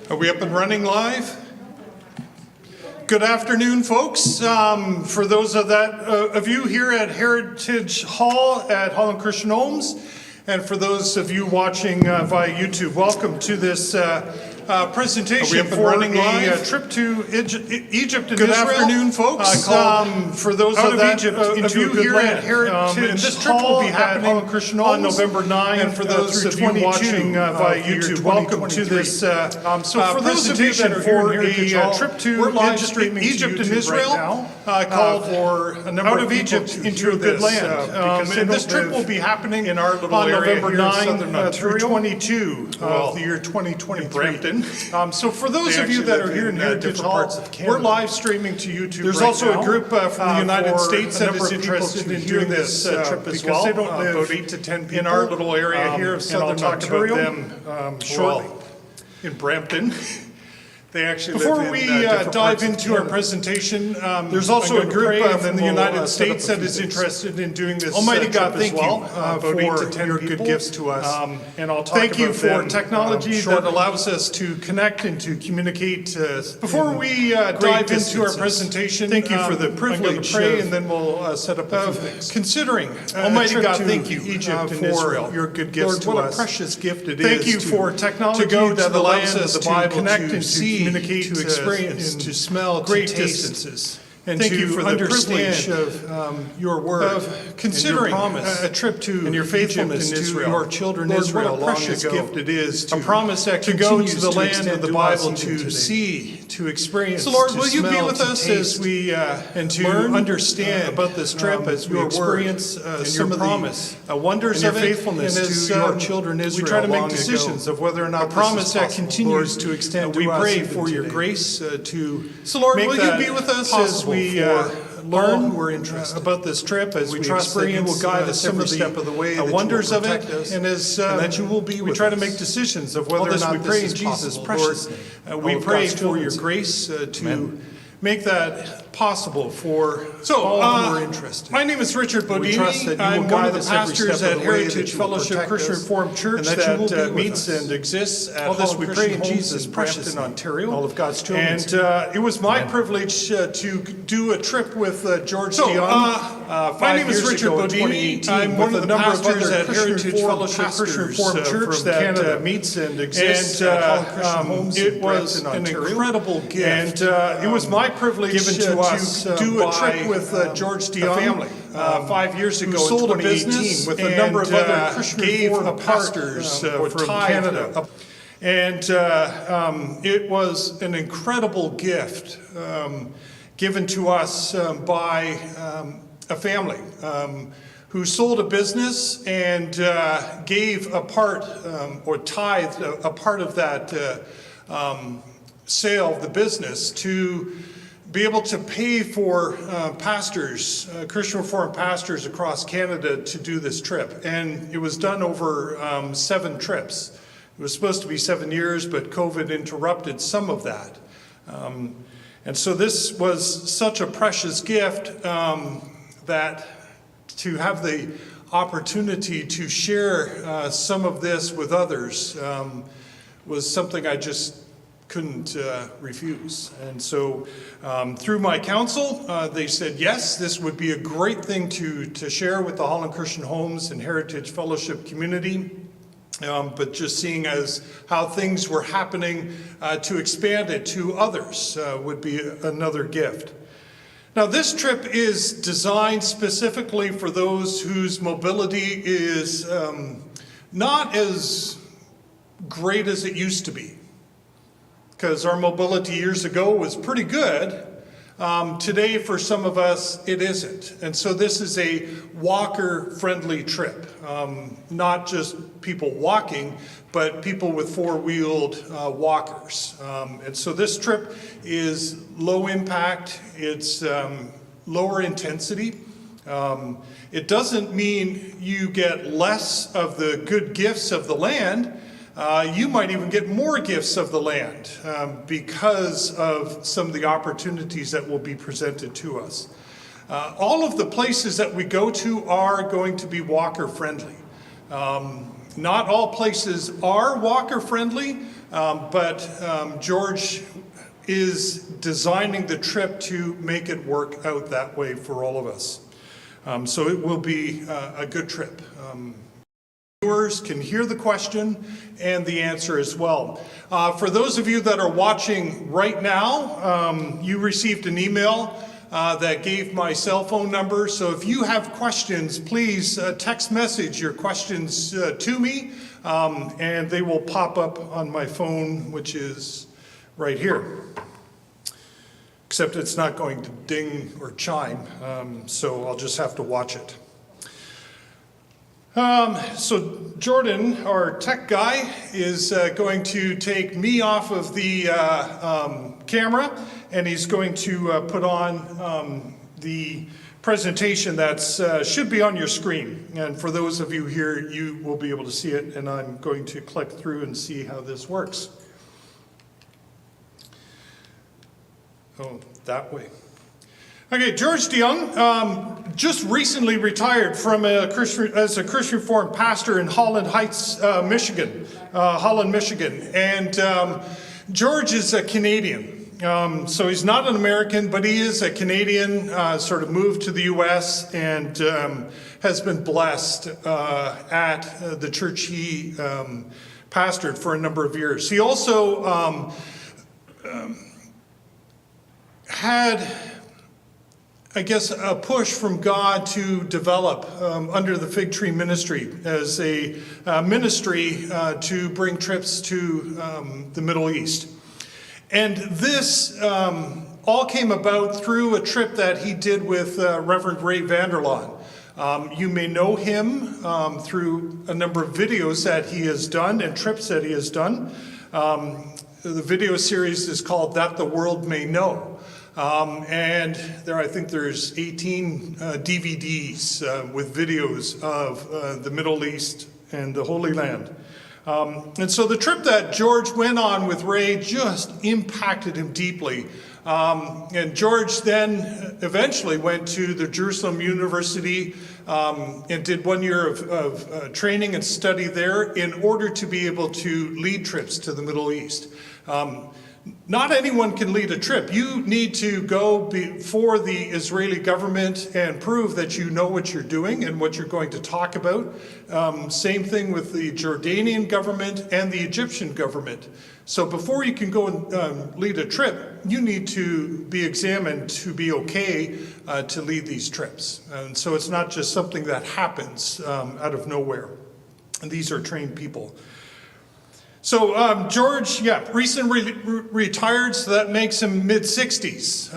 Are we up and running live? Good afternoon, folks. For those of you here at Heritage Hall at Holland Christian Homes, and for those of you watching via YouTube, welcome to this presentation for a trip to Egypt and Israel. Good afternoon, folks. For those of you here at Heritage this trip will be happening on November 9th. And for those of you watching via YouTube, welcome to this presentation for a trip to Egypt and Israel called Out of Egypt into a Good Land. And this trip will be happening in our little on November 9th through 22 of the year 2023. So for those of you that are here in Heritage Hall, we're live streaming to YouTube. There's also a group from the United States that is interested in doing this trip as well. They don't live about 8 to 10 people in our little area here of Southern Ontario. Them shortly in Brampton. They actually before we dive into our presentation, there's also a group from the United States that is interested in doing this. Almighty God, thank you for 8 to 10 your good gifts to us. And I'll talk thank you for technology that allows us to connect and to communicate. Before we dive into our presentation, thank you for the privilege. Pray, and then we'll set up of considering. Almighty God, thank you, Egypt and Israel, your good gifts to us. What a precious gift it is. Thank you for technology that allows us to connect and see. Communicate, to experience, to smell, great distances. And thank you for the privilege of your word, of considering a trip to and your faithfulness to Israel. Your children Lord, Israel. What a precious gift it is to, a promise that to go to the land of the Bible to see, to experience. So Lord, will you be with us as we and to learn, understand about this trip as we experience some of the wonders of faithfulness to your children Israel. We try to make decisions of whether or not a promise that continues to extend. We pray for your grace to. So Lord, will you be with us as we learn who are interested about this trip as we trust that you will guide us every step of the way, the wonders of it, and as that you will be with us. We try to make decisions of whether or not we pray in Jesus' precious name. We pray for your grace to make that possible for all who are interested. My name is Richard Bodini. I'm one of the pastors at Heritage Fellowship Christian Reformed Church that meets and exists at Holland we pray in Jesus' precious in Ontario. All of God's children. And it was my privilege to do a trip with George DeJong. My name is Richard Bodini. I'm one of the pastors at Heritage Fellowship Christian Reformed Church that meets and exists at Holland Christian Homes. It was an incredible gift. And it was my privilege given to do a trip with George DeJong family 5 years ago. Who sold a business with a number of other Christian Reformed pastors from Canada. And it was an incredible gift given to us by a family who sold a business and gave a part or tithed a part of that sale of the business to be able to pay for pastors, Christian Reformed pastors across Canada to do this trip. And it was done over 7 trips. It was supposed to be 7 years, but COVID interrupted some of that. And so this was such a precious gift that to have the opportunity to share some of this with others was something I just couldn't refuse. And so through my counsel, they said, yes, this would be a great thing to share with the Holland Christian Homes and Heritage Fellowship community. But just seeing as how things were happening to expand it to others would be another gift. Now this trip is designed specifically for those whose mobility is not as great as it used to be. Because our mobility years ago was pretty good. Today, for some of us, it isn't. And so this is a walker-friendly trip. Not just people walking, but people with four-wheeled walkers. And so this trip is low impact. It's lower intensity. It doesn't mean you get less of the good gifts of the land. You might even get more gifts of the land because of some of the opportunities that will be presented to us. All of the places that we go to are going to be walker friendly. Not all places are walker friendly, but George is designing the trip to make it work out that way for all of us. So it will be a good trip. Viewers can hear the question and the answer as well. For those of you that are watching right now, you received an email that gave my cell phone number. So if you have questions, please text message your questions to me, and they will pop up on my phone, which is right here. Except it's not going to ding or chime, so I'll just have to watch it. So Jordan, our tech guy, is going to take me off of the camera, and he's going to put on the presentation that should be on your screen. And for those of you here, you will be able to see it, and I'm going to click through and see how this works. Oh, that way. Okay, George DeJong just recently retired from as a Christian Reformed pastor in Holland Heights, Michigan, Holland, Michigan. And George is a Canadian. So he's not an American, but he is a Canadian, sort of moved to the U.S. and has been blessed at the church he pastored for a number of years. He also had, I guess, a push from God to develop under the Fig Tree Ministry as a ministry to bring trips to the Middle East. And this all came about through a trip that he did with Reverend Ray Vanderlaan. You may know him through a number of videos that he has done and trips that he has done. The video series is called That the World May Know. And I think there's 18 DVDs with videos of the Middle East and the Holy Land. And so the trip that George went on with Ray just impacted him deeply. And George then eventually went to the Jerusalem University and did 1 year of training and study there in order to be able to lead trips to the Middle East. Not anyone can lead a trip. You need to go before the Israeli government and prove that you know what you're doing and what you're going to talk about. Same thing with the Jordanian government and the Egyptian government. So before you can go and lead a trip, you need to be examined to be okay to lead these trips. And so it's not just something that happens out of nowhere. And these are trained people. So George, recently retired, so that makes him mid-60s.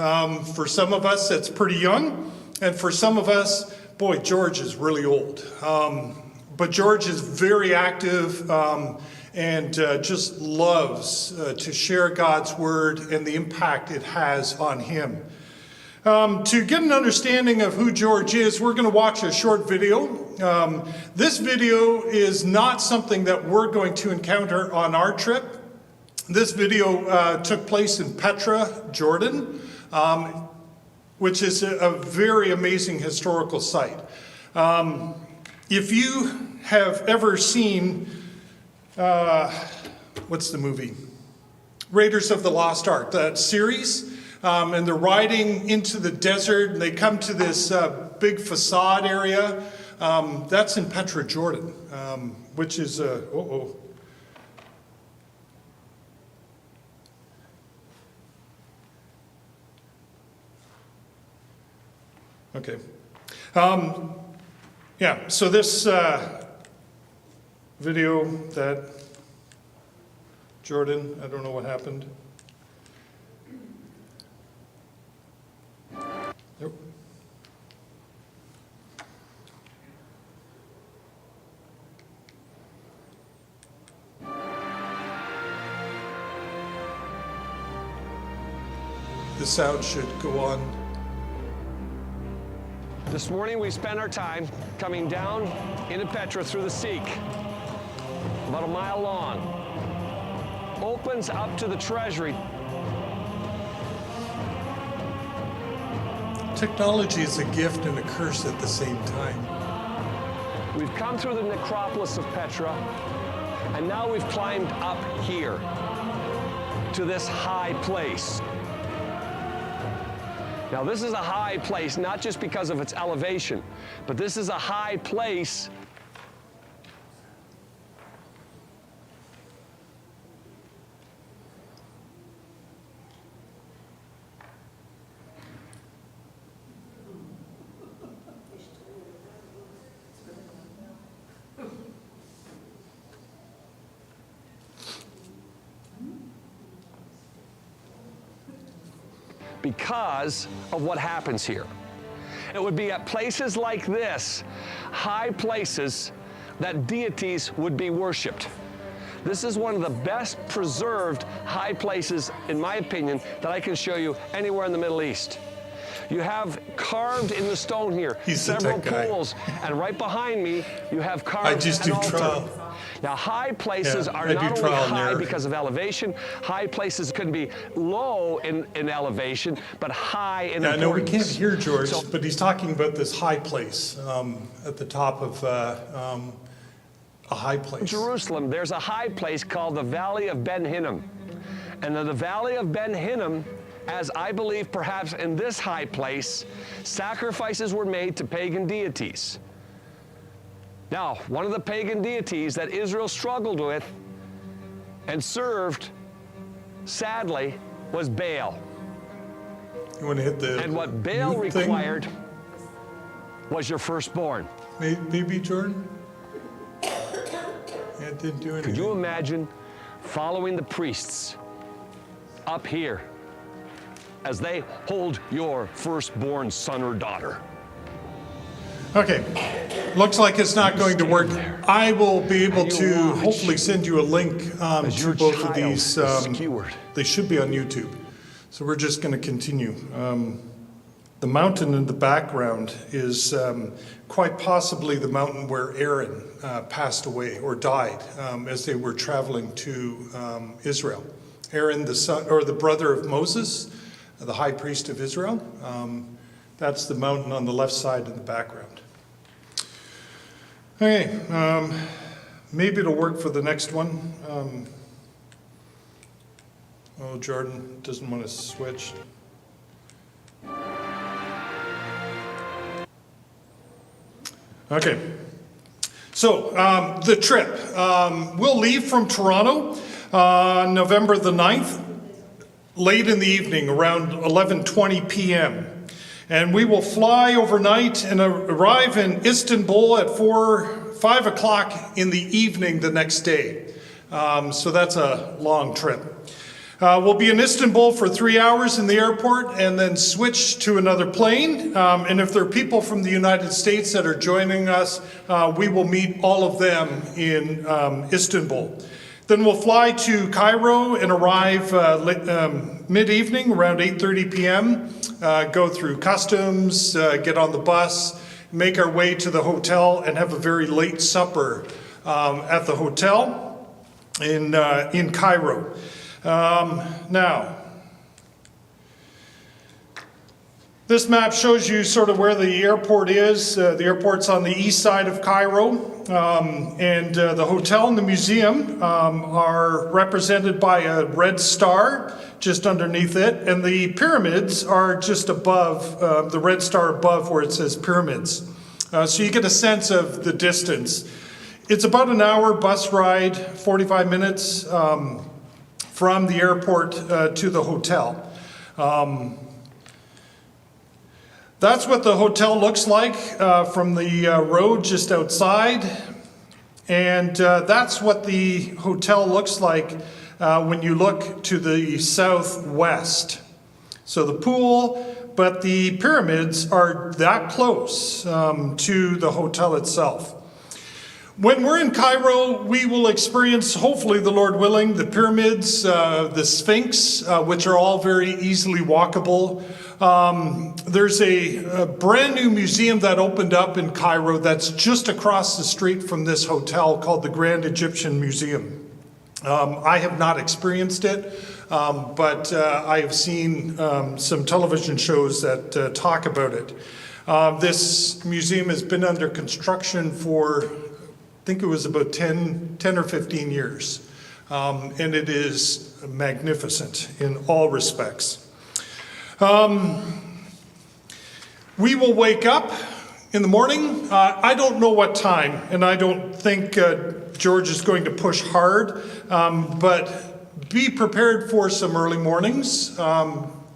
For some of us, that's pretty young. And for some of us, boy, George is really old. But George is very active and just loves to share God's word and the impact it has on him. To get an understanding of who George is, we're going to watch a short video. This video is not something that we're going to encounter on our trip. This video took place in Petra, Jordan, which is a very amazing historical site. If you have ever seen, what's the movie? Raiders of the Lost Ark, that series. And they're riding into the desert, and they come to this big facade area. That's in Petra, Jordan, which is Okay. So this video that Jordan, I don't know what happened. Yep. The sound should go on. This morning we spent our time coming down into Petra through the Seek, about a mile long. Opens up to the treasury. Technology is a gift and a curse at the same time. We've come through the necropolis of Petra, and now we've climbed up here to this high place. Now, this is a high place, not just because of its elevation, but this is a high place because of what happens here. It would be at places like this, high places, that deities would be worshipped. This is one of the best preserved high places, in my opinion, that I can show you anywhere in the Middle East. You have carved in the stone here several pools, and right behind me, you have carved an altar. Now, high places are not only high because of elevation, high places can be low in elevation, but high in importance. I know we can't hear George, but he's talking about this high place at the top of a high place. In Jerusalem, there's a high place called the Valley of Ben Hinnom. And in the Valley of Ben Hinnom, as I believe perhaps in this high place, sacrifices were made to pagan deities. Now, one of the pagan deities that Israel struggled with and served, sadly, was Baal. You want to hit the And what Baal required was your firstborn. Maybe, Jordan? Yeah, it didn't do anything. Could you imagine following the priests up here as they hold your firstborn son or daughter? Okay, looks like it's not going to work. I will be able to hopefully send you a link to both of these. They should be on YouTube. So we're just going to continue. The mountain in the background is quite possibly the mountain where Aaron passed away or died as they were traveling to Israel. Aaron, the son or the brother of Moses, the high priest of Israel. That's the mountain on the left side in the background. Okay, maybe it'll work for the next one. Oh, Jordan doesn't want to switch. Okay, so the trip. We'll leave from Toronto on November the 9th, late in the evening, around 11:20 p.m. And we will fly overnight and arrive in Istanbul at 5 o'clock in the evening the next day. So that's a long trip. We'll be in Istanbul for 3 hours in the airport and then switch to another plane. And if there are people from the United States that are joining us, we will meet all of them in Istanbul. Then we'll fly to Cairo and arrive mid-evening, around 8:30 p.m., go through customs, get on the bus, make our way to the hotel, and have a very late supper at the hotel in Cairo. Now, this map shows you sort of where the airport is. The airport's on the east side of Cairo, and the hotel and the museum are represented by a red star just underneath it, and the pyramids are just above, the red star above where it says pyramids. So you get a sense of the distance. It's about an hour bus ride, 45 minutes from the airport to the hotel. That's what the hotel looks like from the road just outside. And that's what the hotel looks like when you look to the southwest. So the pool, but the pyramids are that close to the hotel itself. When we're in Cairo, we will experience, hopefully the Lord willing, the pyramids, the Sphinx, which are all very easily walkable. There's a brand new museum that opened up in Cairo that's just across the street from this hotel called the Grand Egyptian Museum. I have not experienced it, but I have seen some television shows that talk about it. This museum has been under construction for, I think it was about 10 or 15 years. And it is magnificent in all respects. We will wake up in the morning. I don't know what time, and I don't think George is going to push hard, but be prepared for some early mornings.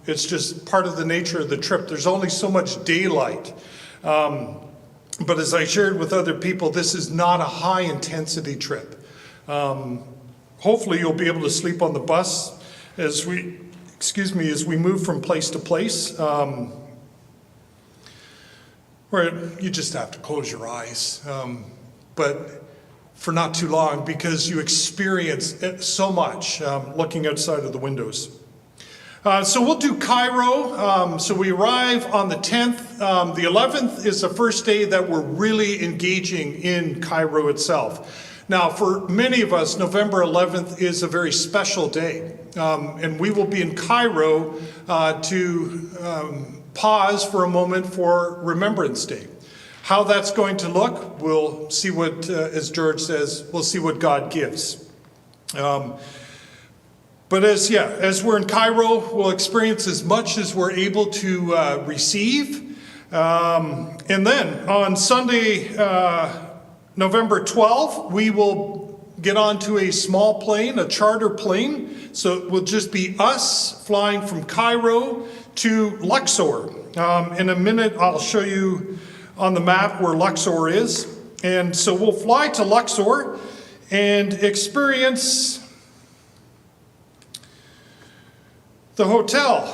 It's just part of the nature of the trip. There's only so much daylight. But as I shared with other people, this is not a high-intensity trip. Hopefully you'll be able to sleep on the bus as we move from place to place. Where you just have to close your eyes, but for not too long, because you experience so much looking outside of the windows. So we'll do Cairo. So we arrive on the 10th. The 11th is the first day that we're really engaging in Cairo itself. Now, for many of us, November 11th is a very special day, and we will be in Cairo to pause for a moment for Remembrance Day. How that's going to look, we'll see what, as George says, we'll see what God gives. But as we're in Cairo, we'll experience as much as we're able to receive. And then on Sunday, November 12th, we will get onto a small plane, a charter plane. So it will just be us flying from Cairo to Luxor. In a minute, I'll show you on the map where Luxor is. And so we'll fly to Luxor and experience the hotel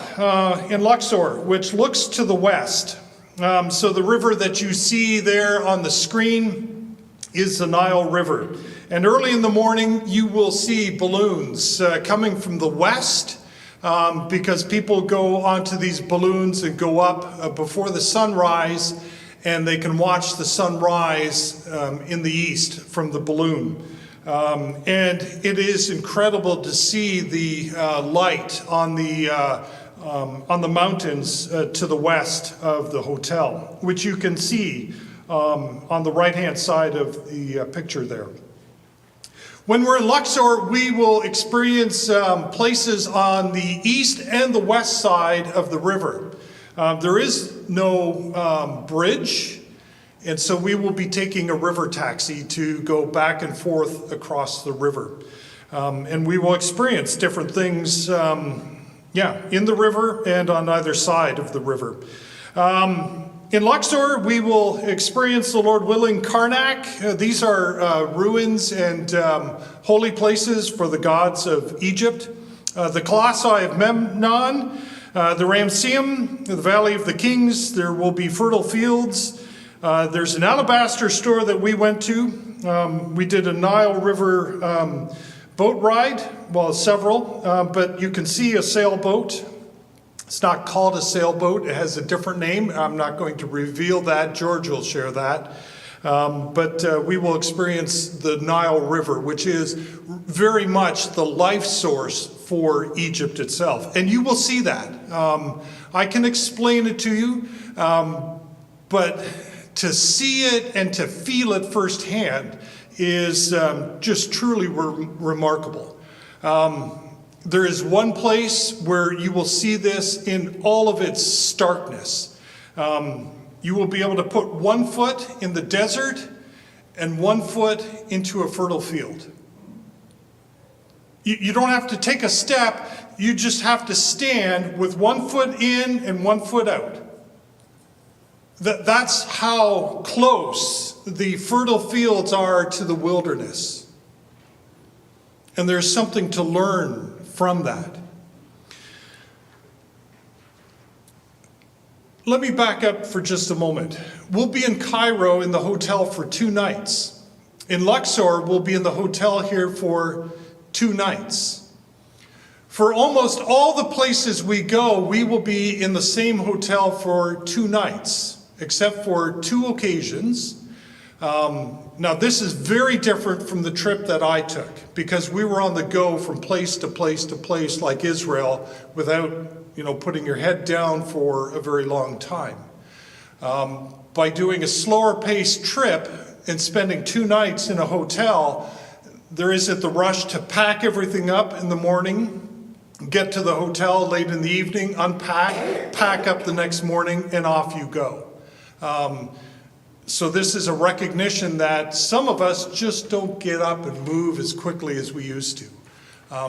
in Luxor, which looks to the west. So the river that you see there on the screen is the Nile River. And early in the morning, you will see balloons coming from the west, because people go onto these balloons and go up before the sunrise, and they can watch the sunrise in the east from the balloon. And it is incredible to see the light on the mountains to the west of the hotel, which you can see on the right-hand side of the picture there. When we're in Luxor, we will experience places on the east and the west side of the river. There is no bridge, and so we will be taking a river taxi to go back and forth across the river. And we will experience different things, in the river and on either side of the river. In Luxor, we will experience, the Lord willing, Karnak. These are ruins and holy places for the gods of Egypt. The Colossi of Memnon, the Ramesseum, the Valley of the Kings. There will be fertile fields. There's an alabaster store that we went to. We did a Nile River boat ride, well, several, but you can see a sailboat. It's not called a sailboat. It has a different name. I'm not going to reveal that. George will share that. But we will experience the Nile River, which is very much the life source for Egypt itself. And you will see that. I can explain it to you, but to see it and to feel it firsthand is just truly remarkable. There is one place where you will see this in all of its starkness. You will be able to put 1 foot in the desert and 1 foot into a fertile field. You don't have to take a step, you just have to stand with 1 foot in and 1 foot out. That's how close the fertile fields are to the wilderness. And there's something to learn from that. Let me back up for just a moment. We'll be in Cairo in the hotel for 2 nights. In Luxor, we'll be in the hotel here for 2 nights. For almost all the places we go, we will be in the same hotel for 2 nights, except for 2 occasions. Now, this is very different from the trip that I took, because we were on the go from place to place to place like Israel without, putting your head down for a very long time. By doing a slower paced trip and spending 2 nights in a hotel, there isn't the rush to pack everything up in the morning, get to the hotel late in the evening, unpack, pack up the next morning, and off you go. So this is a recognition that some of us just don't get up and move as quickly as we used to.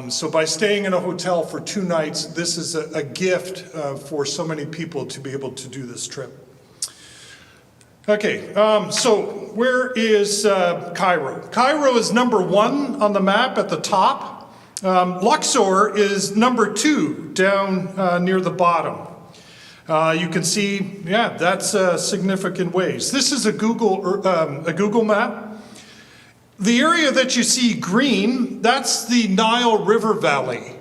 So by staying in a hotel for 2 nights, this is a gift for so many people to be able to do this trip. Okay, so where is Cairo? Cairo is number 1 on the map at the top. Luxor is number 2 down near the bottom. You can see, yeah, that's significant ways. This is a Google map. The area that you see green, that's the Nile River Valley.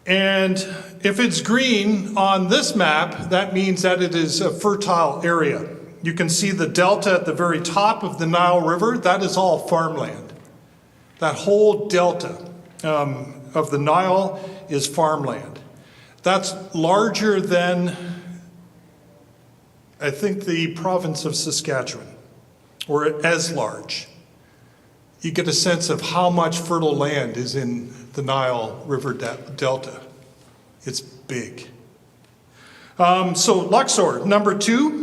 And if it's green on this map, that means that it is a fertile area. You can see the delta at the very top of the Nile River. That is all farmland. That whole delta of the Nile is farmland. That's larger than, I think, the province of Saskatchewan, or as large. You get a sense of how much fertile land is in the Nile River Delta. It's big. So Luxor, number 2.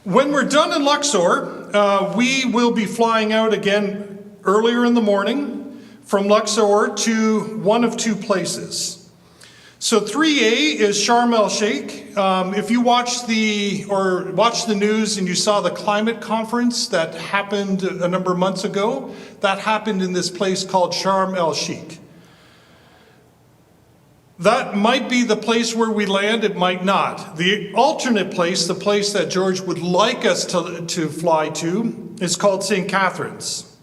When we're done in Luxor, we will be flying out again earlier in the morning from Luxor to one of 2 places. So 3A is Sharm el-Sheikh. If you watched the news and you saw the climate conference that happened a number of months ago, that happened in this place called Sharm el-Sheikh. That might be the place where we land, it might not. The alternate place, the place that George would like us to fly to, is called St. Catharines.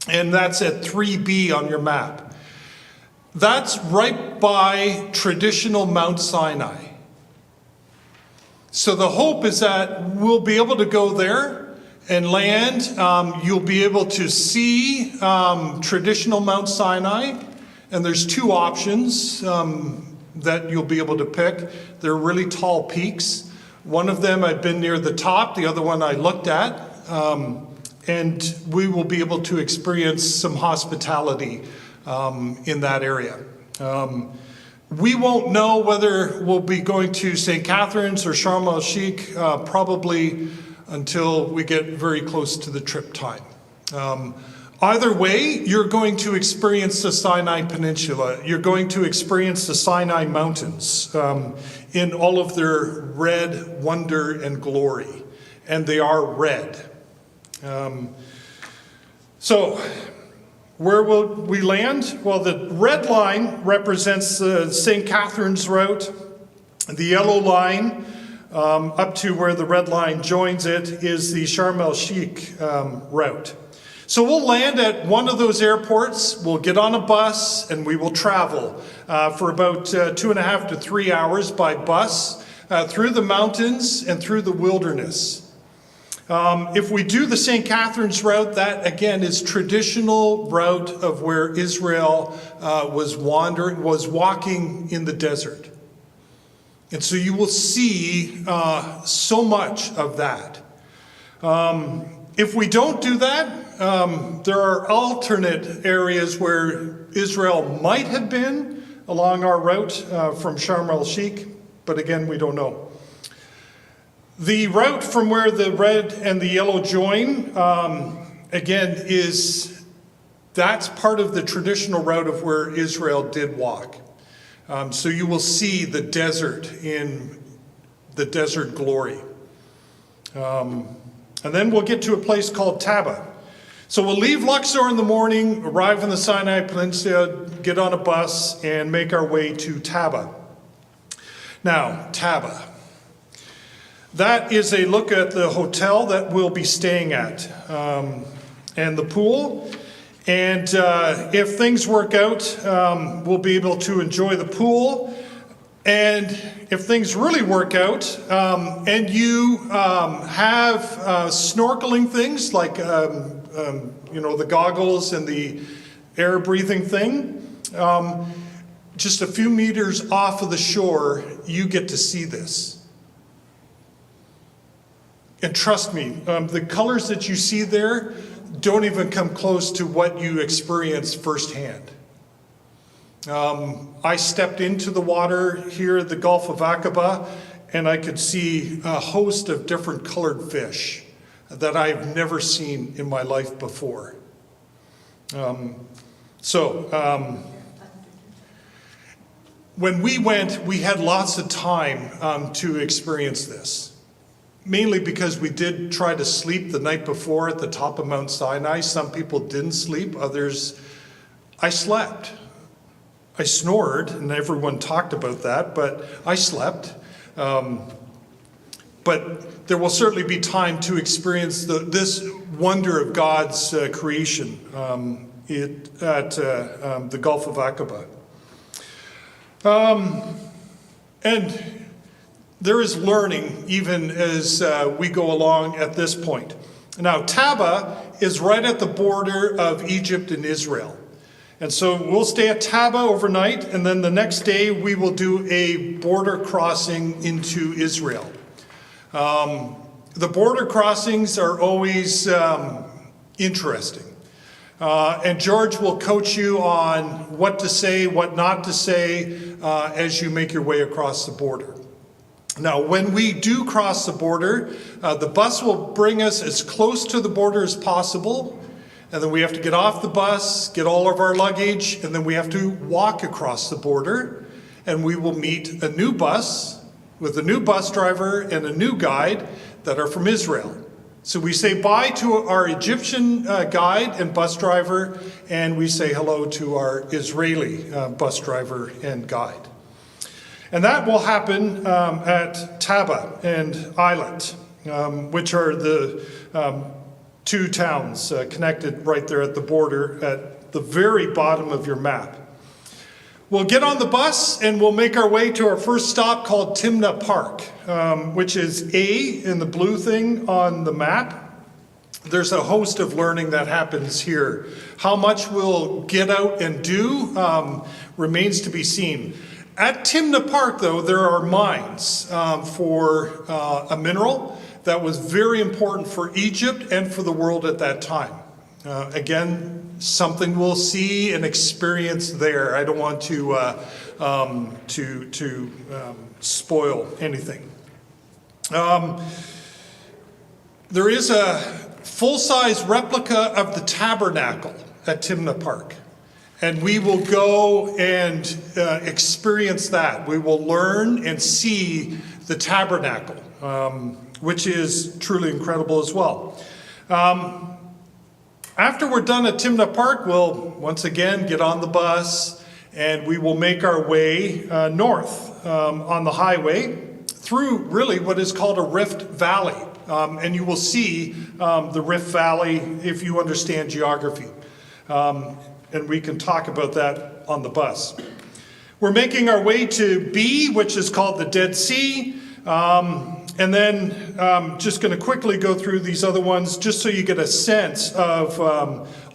And that's at 3B on your map. That's right by traditional Mount Sinai. So the hope is that we'll be able to go there and land. You'll be able to see traditional Mount Sinai. And there's 2 options that you'll be able to pick. They're really tall peaks. One of them I've been near the top, the other one I looked at. And we will be able to experience some hospitality in that area. We won't know whether we'll be going to St. Catharines or Sharm el-Sheikh probably until we get very close to the trip time. Either way, you're going to experience the Sinai Peninsula. You're going to experience the Sinai Mountains in all of their red wonder and glory. And they are red. So, where will we land? Well, the red line represents the St. Catharines route. The yellow line, up to where the red line joins it, is the Sharm el-Sheikh route. So we'll land at one of those airports, we'll get on a bus, and we will travel for about 2.5 to 3 hours by bus through the mountains and through the wilderness. If we do the St. Catharines route, that again is traditional route of where Israel was walking in the desert. And so you will see so much of that. If we don't do that, there are alternate areas where Israel might have been along our route from Sharm el-Sheikh, but again, we don't know. The route from where the red and the yellow join, again, that's part of the traditional route of where Israel did walk. So you will see the desert in the desert glory. And then we'll get to a place called Taba. So we'll leave Luxor in the morning, arrive in the Sinai Peninsula, get on a bus, and make our way to Taba. Now, Taba. That is a look at the hotel that we'll be staying at, and the pool. And if things work out, we'll be able to enjoy the pool. And if things really work out, and you have snorkeling things like, the goggles and the air breathing thing, just a few meters off of the shore, you get to see this. And trust me, the colors that you see there don't even come close to what you experience firsthand. I stepped into the water here at the Gulf of Aqaba, and I could see a host of different colored fish that I've never seen in my life before. When we went, we had lots of time to experience this. Mainly because we did try to sleep the night before at the top of Mount Sinai. Some people didn't sleep, others, I slept. I snored, and everyone talked about that, but I slept. But there will certainly be time to experience this wonder of God's creation at the Gulf of Aqaba. And there is learning even as we go along at this point. Now, Taba is right at the border of Egypt and Israel. And so we'll stay at Taba overnight, and then the next day we will do a border crossing into Israel. The border crossings are always interesting. And George will coach you on what to say, what not to say as you make your way across the border. Now, when we do cross the border, the bus will bring us as close to the border as possible, and then we have to get off the bus, get all of our luggage, and then we have to walk across the border, and we will meet a new bus with a new bus driver and a new guide that are from Israel. So we say bye to our Egyptian guide and bus driver, and we say hello to our Israeli bus driver and guide. And that will happen at Taba and Eilat, which are the two towns connected right there at the border at the very bottom of your map. We'll get on the bus and we'll make our way to our first stop called Timnah Park, which is A in the blue thing on the map. There's a host of learning that happens here. How much we'll get out and do remains to be seen. At Timnah Park, though, there are mines for a mineral that was very important for Egypt and for the world at that time. Again, something we'll see and experience there. I don't want to spoil anything. There is a full-size replica of the tabernacle at Timnah Park. And we will go and experience that. We will learn and see the tabernacle, which is truly incredible as well. After we're done at Timnah Park, we'll once again get on the bus and we will make our way north on the highway through really what is called a rift valley. And you will see the Rift Valley if you understand geography. And we can talk about that on the bus. We're making our way to B, which is called the Dead Sea. And then just going to quickly go through these other ones just so you get a sense of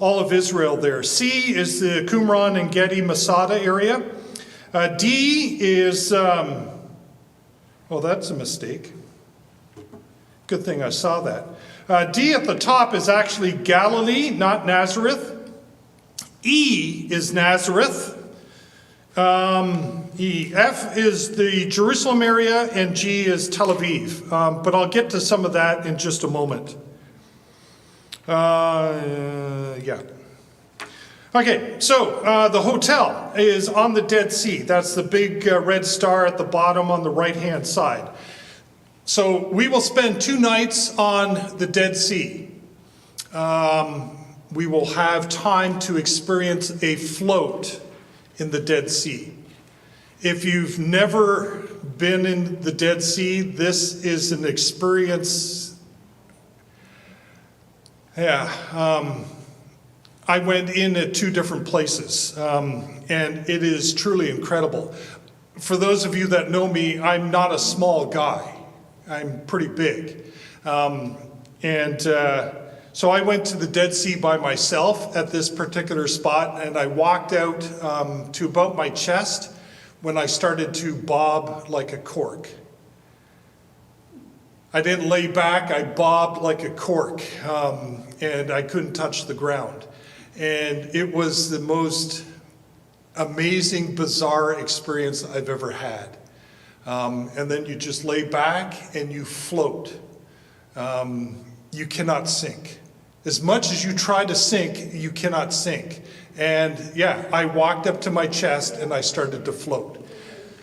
all of Israel there. C is the Qumran and Gedi Masada area. D is, well, that's a mistake. Good thing I saw that. D at the top is actually Galilee, not Nazareth. E is Nazareth. F is the Jerusalem area, and G is Tel Aviv. But I'll get to some of that in just a moment. Yeah. Okay, so the hotel is on the Dead Sea. That's the big red star at the bottom on the right-hand side. So we will spend 2 nights on the Dead Sea. We will have time to experience a float in the Dead Sea. If you've never been in the Dead Sea, this is an experience. Yeah, I went in at 2 different places, and it is truly incredible. For those of you that know me, I'm not a small guy. I'm pretty big. So I went to the Dead Sea by myself at this particular spot, and I walked out to about my chest when I started to bob like a cork. I didn't lay back, I bobbed like a cork, and I couldn't touch the ground. And it was the most amazing, bizarre experience I've ever had. And then you just lay back and you float. You cannot sink. As much as you try to sink, you cannot sink. And yeah, I walked up to my chest and I started to float.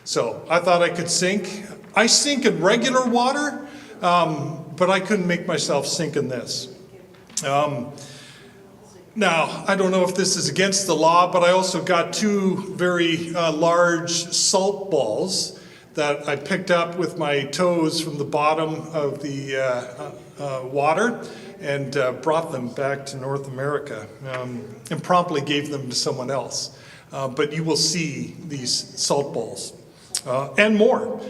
So I thought I could sink. I sink in regular water, but I couldn't make myself sink in this. Now, I don't know if this is against the law, but I also got two very large salt balls that I picked up with my toes from the bottom of the water and brought them back to North America and promptly gave them to someone else. But you will see these salt balls and more.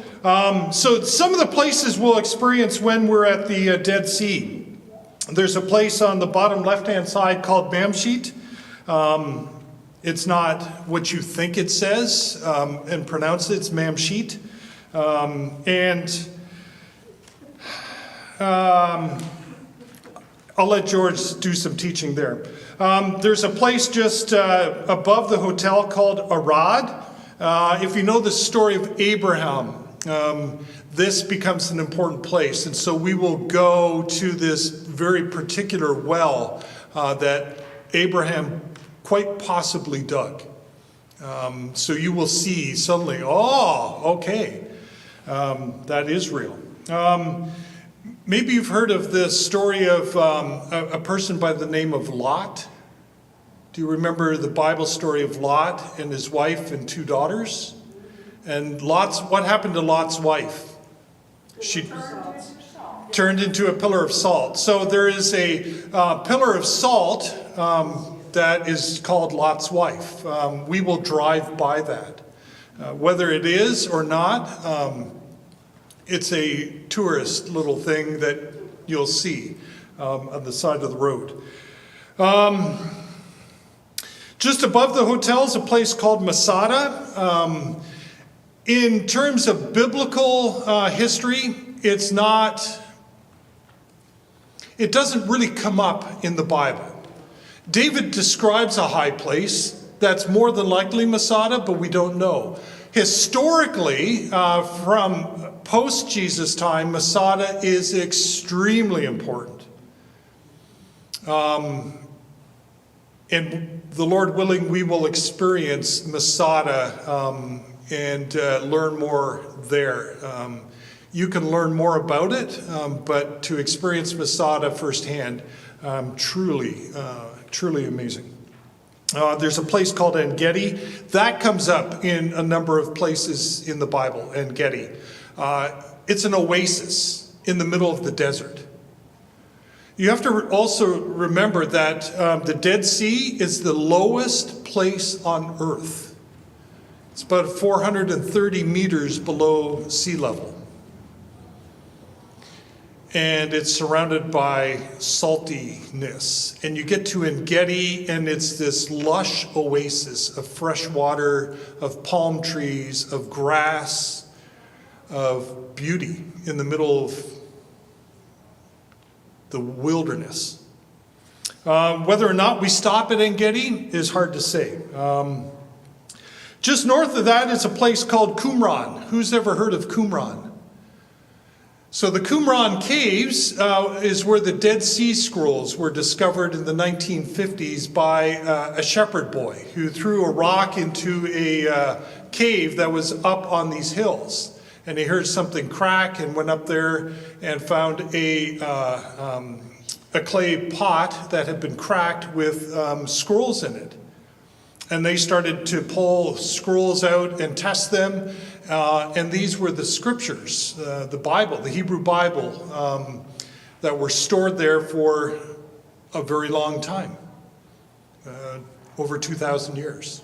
So some of the places we'll experience when we're at the Dead Sea. There's a place on the bottom left-hand side called Mamshit. It's not what you think it says and pronounce it. It's Mamshit. I'll let George do some teaching there. There's a place just above the hotel called Arad. If you know the story of Abraham, this becomes an important place. And so we will go to this very particular well that Abraham quite possibly dug. So you will see suddenly, okay, that is real. Maybe you've heard of the story of a person by the name of Lot. Do you remember the Bible story of Lot and his wife and two daughters? And what happened to Lot's wife? She turned into a pillar of salt. So there is a pillar of salt that is called Lot's wife. We will drive by that. Whether it is or not, it's a tourist little thing that you'll see on the side of the road. Just above the hotel is a place called Masada. In terms of biblical history, it doesn't really come up in the Bible. David describes a high place that's more than likely Masada, but we don't know. Historically, from post-Jesus time, Masada is extremely important. And the Lord willing, we will experience Masada and learn more there. You can learn more about it, but to experience Masada firsthand, truly amazing. There's a place called En-Gedi. That comes up in a number of places in the Bible, En-Gedi. It's an oasis in the middle of the desert. You have to also remember that the Dead Sea is the lowest place on earth. It's about 430 meters below sea level. And it's surrounded by saltiness. And you get to En-Gedi, and it's this lush oasis of fresh water, of palm trees, of grass, of beauty in the middle of the wilderness. Whether or not we stop at En-Gedi is hard to say. Just north of that is a place called Qumran. Who's ever heard of Qumran? So the Qumran Caves is where the Dead Sea Scrolls were discovered in the 1950s by a shepherd boy who threw a rock into a cave that was up on these hills. And he heard something crack and went up there and found a clay pot that had been cracked with scrolls in it. And they started to pull scrolls out and test them. And these were the scriptures, the Bible, the Hebrew Bible, that were stored there for a very long time, over 2,000 years.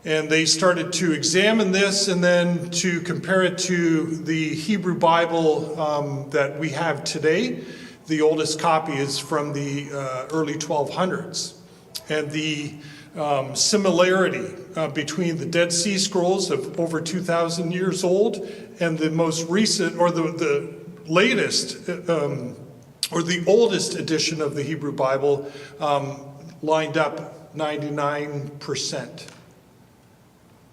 And they started to examine this and then to compare it to the Hebrew Bible that we have today. The oldest copy is from the early 1200s. And the similarity between the Dead Sea Scrolls of over 2,000 years old and the most recent, or the latest or the oldest edition of the Hebrew Bible lined up 99%.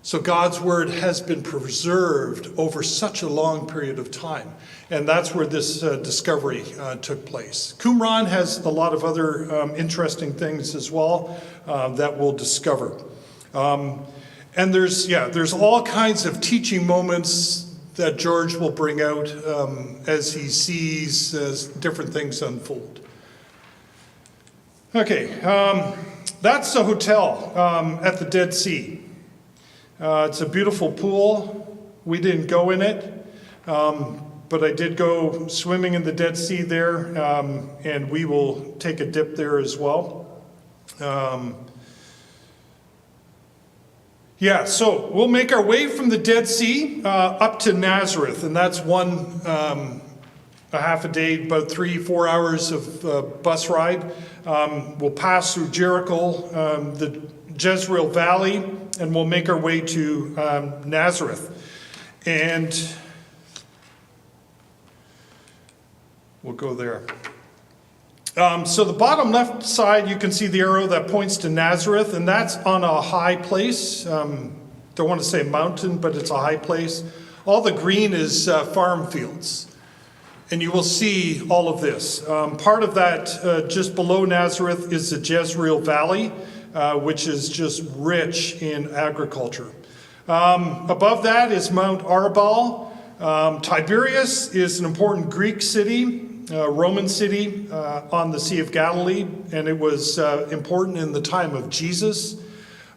So God's word has been preserved over such a long period of time. And that's where this discovery took place. Qumran has a lot of other interesting things as well that we'll discover. And there's all kinds of teaching moments that George will bring out as he sees different things unfold. Okay, that's the hotel at the Dead Sea. It's a beautiful pool. We didn't go in it, but I did go swimming in the Dead Sea there, and we will take a dip there as well. So we'll make our way from the Dead Sea up to Nazareth, and that's a half a day, about 3-4 hours of bus ride. We'll pass through Jericho, the Jezreel Valley, and we'll make our way to Nazareth. And we'll go there. So the bottom left side, you can see the arrow that points to Nazareth, and that's on a high place. Don't want to say mountain, but it's a high place. All the green is farm fields. And you will see all of this. Part of that, just below Nazareth, is the Jezreel Valley, which is just rich in agriculture. Above that is Mount Arbel. Tiberias is an important Greek city, Roman city on the Sea of Galilee, and it was important in the time of Jesus.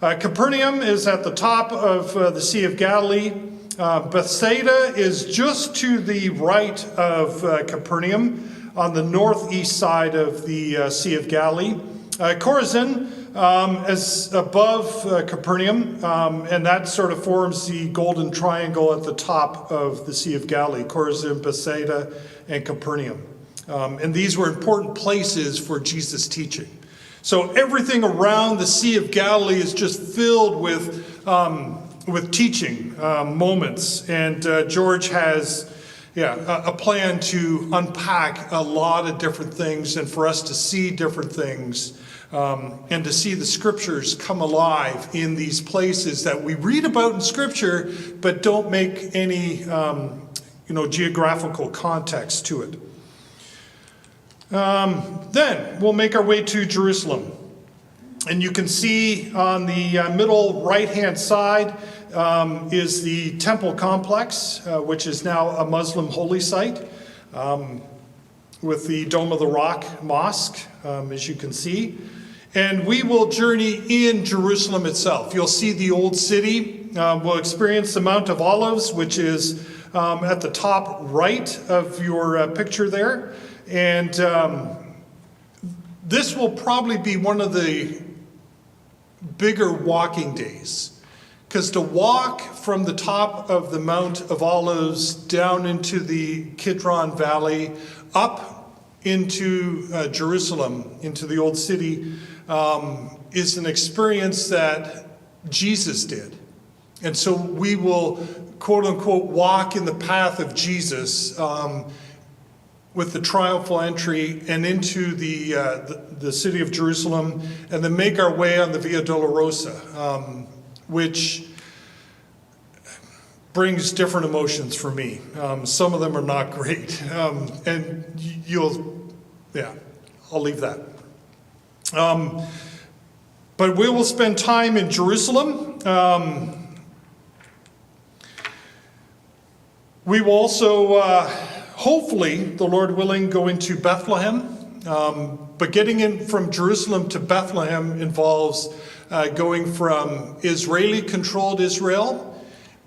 Capernaum is at the top of the Sea of Galilee. Bethsaida is just to the right of Capernaum on the northeast side of the Sea of Galilee. Chorazin is above Capernaum, and that sort of forms the golden triangle at the top of the Sea of Galilee, Chorazin, Bethsaida, and Capernaum. And these were important places for Jesus' teaching. So everything around the Sea of Galilee is just filled with teaching moments. And George has a plan to unpack a lot of different things and for us to see different things and to see the scriptures come alive in these places that we read about in scripture but don't make any geographical context to it. Then we'll make our way to Jerusalem. And you can see on the middle right-hand side is the temple complex, which is now a Muslim holy site, with the Dome of the Rock Mosque, as you can see. And we will journey in Jerusalem itself. You'll see the old city. We'll experience the Mount of Olives, which is at the top right of your picture there. And this will probably be one of the bigger walking days, because to walk from the top of the Mount of Olives down into the Kidron Valley, up into Jerusalem, into the old city, is an experience that Jesus did. And so we will, quote unquote, walk in the path of Jesus with the triumphal entry and into the city of Jerusalem, and then make our way on the Via Dolorosa, which brings different emotions for me. Some of them are not great, and I'll leave that. But we will spend time in Jerusalem. We will also, hopefully, the Lord willing, go into Bethlehem. But getting in from Jerusalem to Bethlehem involves going from Israeli-controlled Israel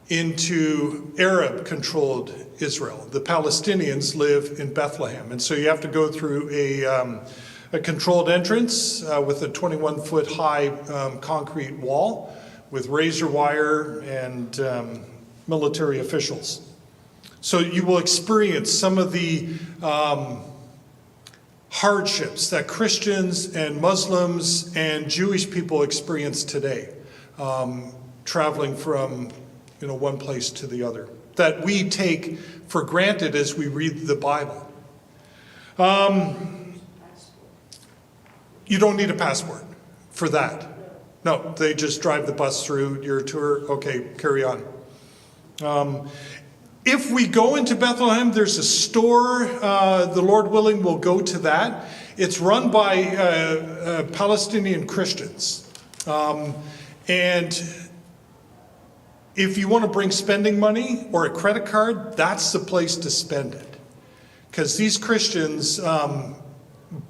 into Arab-controlled Israel. The Palestinians live in Bethlehem, and so you have to go through a controlled entrance with a 21-foot high concrete wall with razor wire and military officials. So you will experience some of the hardships that Christians and Muslims and Jewish people experience today, traveling from one place to the other. that we take for granted as we read the Bible. You don't need a passport for that. No, they just drive the bus through your tour. Okay, carry on. If we go into Bethlehem, there's a store, the Lord willing, we'll go to that. It's run by Palestinian Christians. And if you want to bring spending money or a credit card, that's the place to spend it. Because these Christians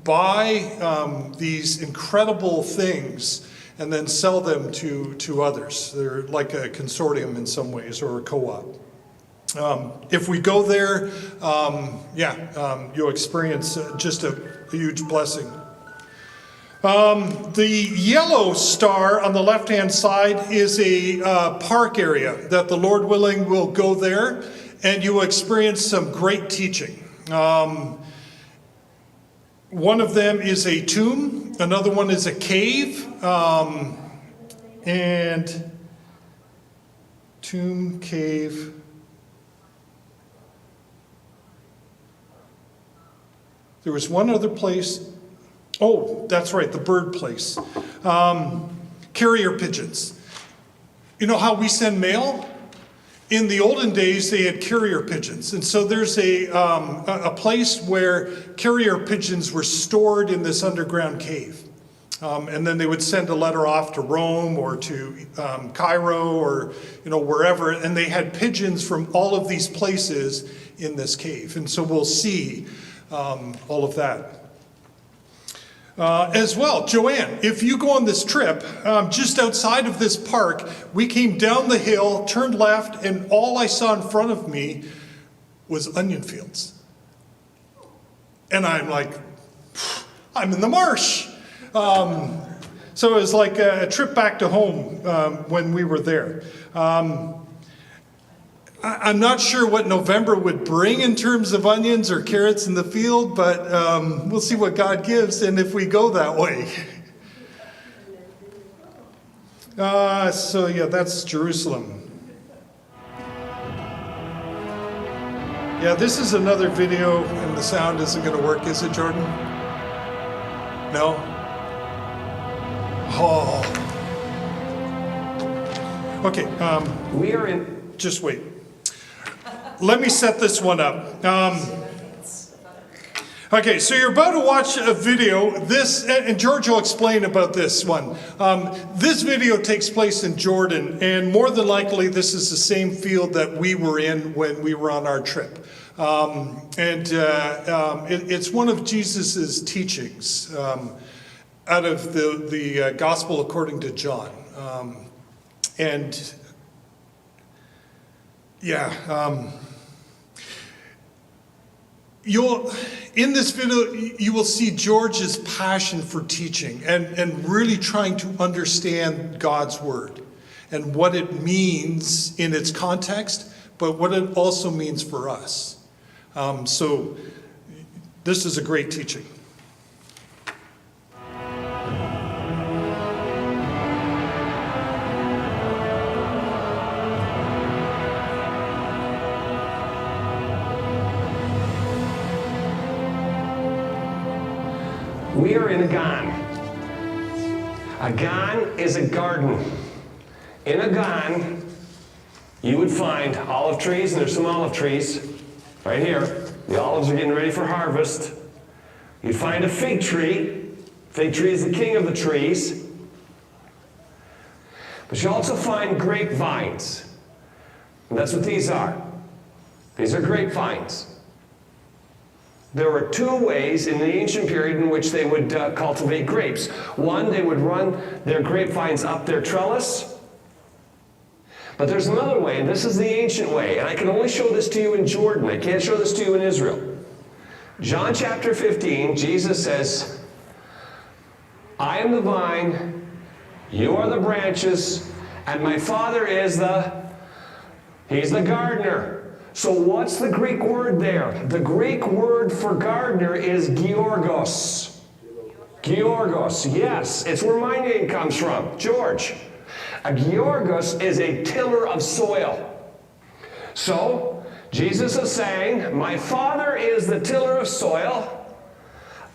buy these incredible things and then sell them to others. They're like a consortium in some ways, or a co-op. If we go there, you'll experience just a huge blessing. The yellow star on the left-hand side is a park area that the Lord willing will go there, and you will experience some great teaching. One of them is a tomb, another one is a cave, and tomb, cave. There was one other place. Oh, that's right, the bird place. Carrier pigeons. You know how we send mail? In the olden days, they had carrier pigeons. And so there's a place where carrier pigeons were stored in this underground cave. And then they would send a letter off to Rome or to Cairo or wherever. And they had pigeons from all of these places in this cave. And so we'll see all of that. As well, Joanne, if you go on this trip, just outside of this park, we came down the hill, turned left, and all I saw in front of me was onion fields. And I'm like, I'm in the marsh. So it was like a trip back to home when we were there. I'm not sure what November would bring in terms of onions or carrots in the field, but we'll see what God gives and if we go that way. So yeah, that's Jerusalem. Yeah, this is another video and the sound isn't going to work, is it, Jordan? No? Oh. Okay, We are in... just wait. Let me set this one up. Okay, so you're about to watch a video. This, and George will explain about this one. This video takes place in Jordan, and more than likely this is the same field that we were in when we were on our trip. It's one of Jesus's teachings out of the Gospel according to John. In this video, you will see George's passion for teaching and really trying to understand God's word and what it means in its context, but what it also means for us. So this is a great teaching. We are in a gan. A gan is a garden. In a gan, you would find olive trees, and there's some olive trees right here. The olives are getting ready for harvest. You'd find a fig tree. Fig tree is the king of the trees. But you also find grapevines. And that's what these are. These are grapevines. There were two ways in the ancient period in which they would cultivate grapes. One, they would run their grapevines up their trellis. But there's another way, and this is the ancient way, and I can only show this to you in Jordan. I can't show this to you in Israel. John chapter 15, Jesus says, I am the vine, you are the branches, and my Father is He's the gardener. So what's the Greek word there? The Greek word for gardener is georgos. Georgos, yes. It's where my name comes from, George. A georgos is a tiller of soil. So, Jesus is saying, my Father is the tiller of soil,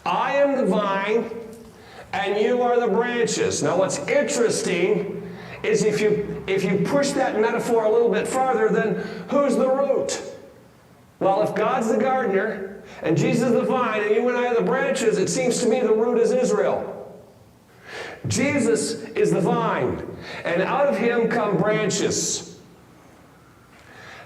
I am the vine, and you are the branches. Now what's interesting is if you push that metaphor a little bit farther, then who's the root? Well, if God's the gardener, and Jesus the vine, and you and I are the branches, it seems to me the root is Israel. Jesus is the vine, and out of him come branches.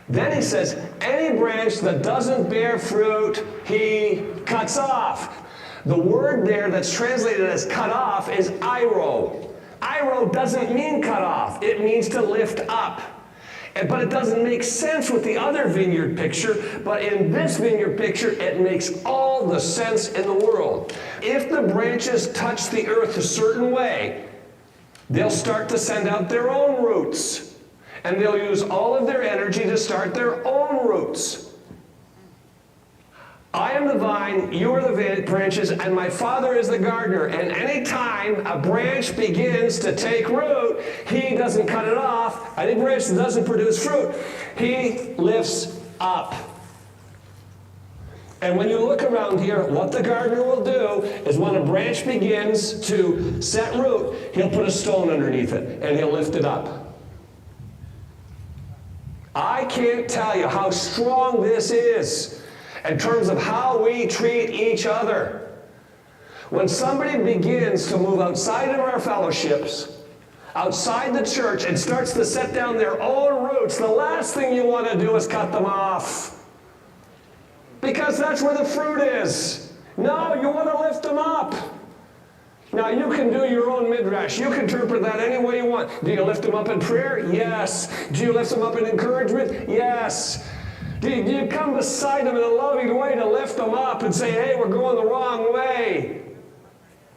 Then he says, any branch that doesn't bear fruit, he cuts off. The word there that's translated as cut off is iro. Iro doesn't mean cut off. It means to lift up. But it doesn't make sense with the other vineyard picture. But in this vineyard picture, it makes all the sense in the world. If the branches touch the earth a certain way, they'll start to send out their own roots. And they'll use all of their energy to start their own roots. I am the vine, you are the branches, and my Father is the gardener. And any time a branch begins to take root, he doesn't cut it off. Any branch that doesn't produce fruit, he lifts up. And when you look around here, what the gardener will do is when a branch begins to set root, he'll put a stone underneath it, and he'll lift it up. I can't tell you how strong this is in terms of how we treat each other. When somebody begins to move outside of our fellowships, outside the church, and starts to set down their own roots, the last thing you want to do is cut them off. Because that's where the fruit is. No, you want to lift them up. Now, you can do your own midrash. You can interpret that any way you want. Do you lift them up in prayer? Yes. Do you lift them up in encouragement? Yes. Do you come beside them in a loving way to lift them up and say, hey, we're going the wrong way?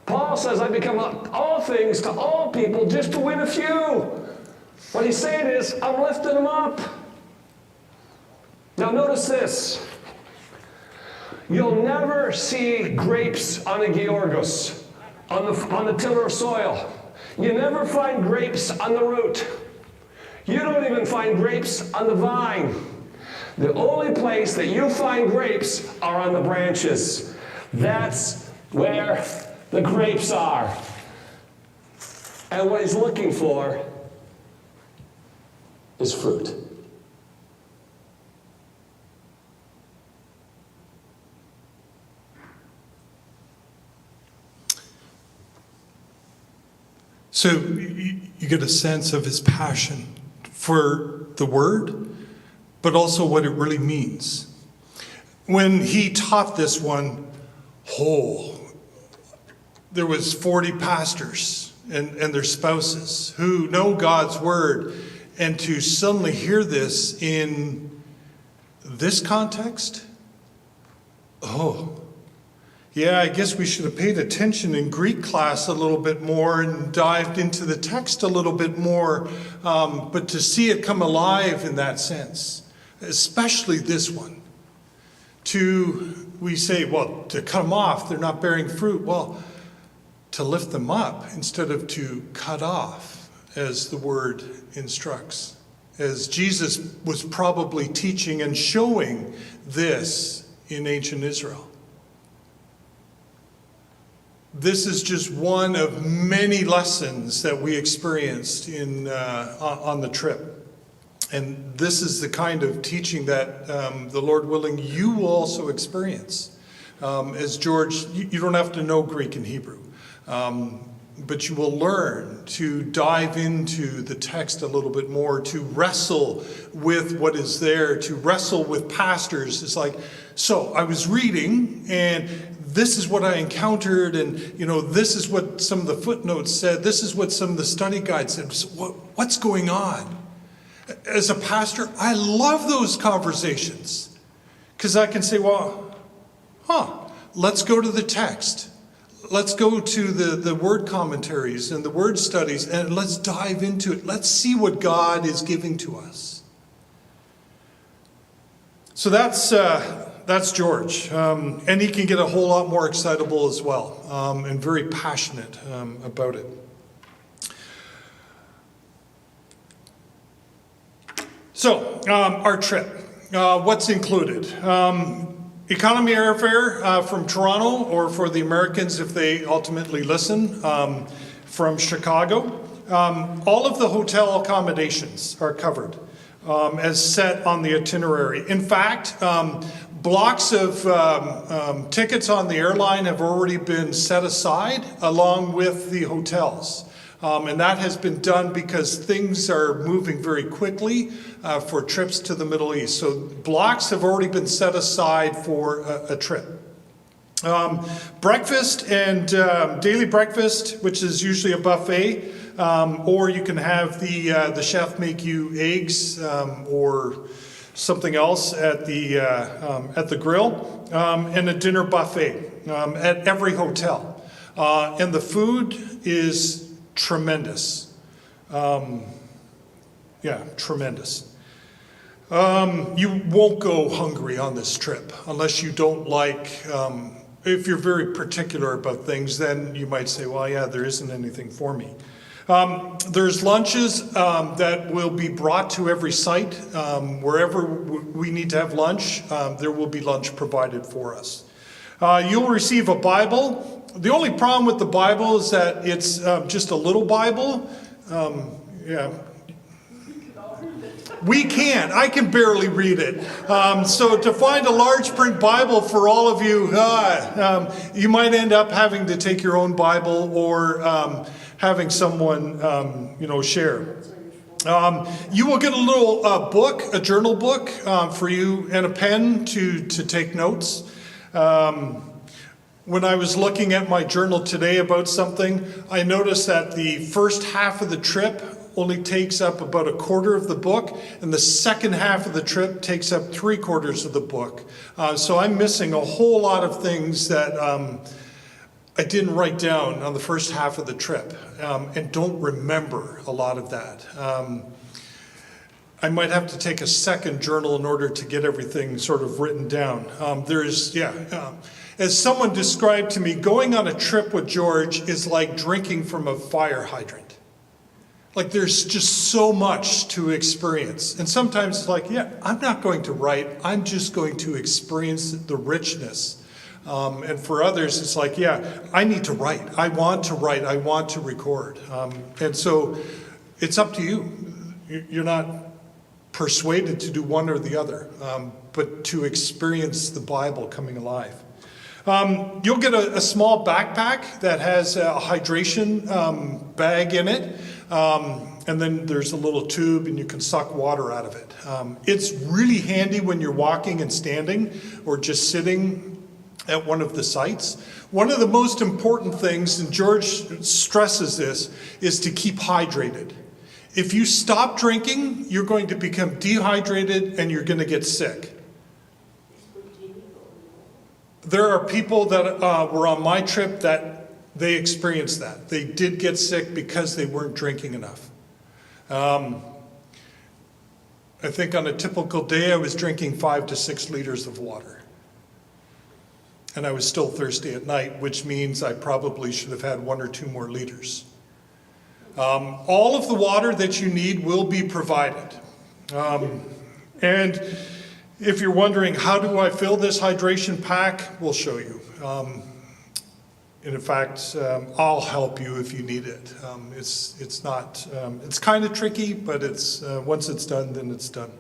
Paul says, I become all things to all people just to win a few. What he's saying is, I'm lifting them up. Now notice this. You'll never see grapes on a Georgos, on the tiller of soil. You never find grapes on the root. You don't even find grapes on the vine. The only place that you find grapes are on the branches. That's where the grapes are. And what he's looking for is fruit. So you get a sense of his passion for the word, but also what it really means. When he taught this one, there was 40 pastors and their spouses who know God's word, and to suddenly hear this in this context, yeah, I guess we should have paid attention in Greek class a little bit more and dived into the text a little bit more, but to see it come alive in that sense, especially this one. We say, well, to cut them off, they're not bearing fruit. Well, to lift them up instead of to cut off, as the word instructs, as Jesus was probably teaching and showing this in ancient Israel. This is just one of many lessons that we experienced on the trip. And this is the kind of teaching that, the Lord willing, you will also experience. As George, you don't have to know Greek and Hebrew, but you will learn to dive into the text a little bit more, to wrestle with what is there, to wrestle with pastors. It's like, so I was reading, and this is what I encountered, and this is what some of the footnotes said, this is what some of the study guides said. So what's going on? As a pastor, I love those conversations, because I can say, well, let's go to the text. Let's go to the word commentaries and the word studies, and let's dive into it. Let's see what God is giving to us. So that's George, and he can get a whole lot more excitable as well, and very passionate about it. Our trip, what's included? Economy airfare from Toronto, or for the Americans if they ultimately listen, from Chicago. All of the hotel accommodations are covered as set on the itinerary. In fact, blocks of tickets on the airline have already been set aside along with the hotels. And that has been done because things are moving very quickly for trips to the Middle East. So blocks have already been set aside for a trip. Breakfast and daily breakfast, which is usually a buffet, or you can have the chef make you eggs or something else at the grill, and a dinner buffet at every hotel. And the food is tremendous. Tremendous. You won't go hungry on this trip unless you don't like, if you're very particular about things, then you might say, well, yeah, there isn't anything for me. There's lunches that will be brought to every site. Wherever we need to have lunch, there will be lunch provided for us. You'll receive a Bible. The only problem with the Bible is that it's just a little Bible. We can't. I can barely read it. So to find a large print Bible for all of you, you might end up having to take your own Bible or having someone, share. You will get a little book, a journal book for you, and a pen to take notes. When I was looking at my journal today about something, I noticed that the first half of the trip only takes up about a quarter of the book, and the second half of the trip takes up 3/4 of the book. So I'm missing a whole lot of things that I didn't write down on the first half of the trip, and don't remember a lot of that. I might have to take a second journal in order to get everything sort of written down. As someone described to me, going on a trip with George is like drinking from a fire hydrant. Like there's just so much to experience. And sometimes it's like, I'm not going to write, I'm just going to experience the richness. And for others, it's like, I need to write. I want to write. I want to record. And so it's up to you. You're not persuaded to do one or the other, but to experience the Bible coming alive. You'll get a small backpack that has a hydration bag in it. And then there's a little tube and you can suck water out of it. It's really handy when you're walking and standing or just sitting at one of the sites. One of the most important things, and George stresses this, is to keep hydrated. If you stop drinking, you're going to become dehydrated and you're going to get sick. There are people that were on my trip that they experienced that. They did get sick because they weren't drinking enough. I think on a typical day I was drinking 5 to 6 liters of water. And I was still thirsty at night, which means I probably should have had 1 or 2 more liters. All of the water that you need will be provided. And if you're wondering, how do I fill this hydration pack? We'll show you. And in fact, I'll help you if you need it. It's not, it's kind of tricky, but it's once it's done, then it's done.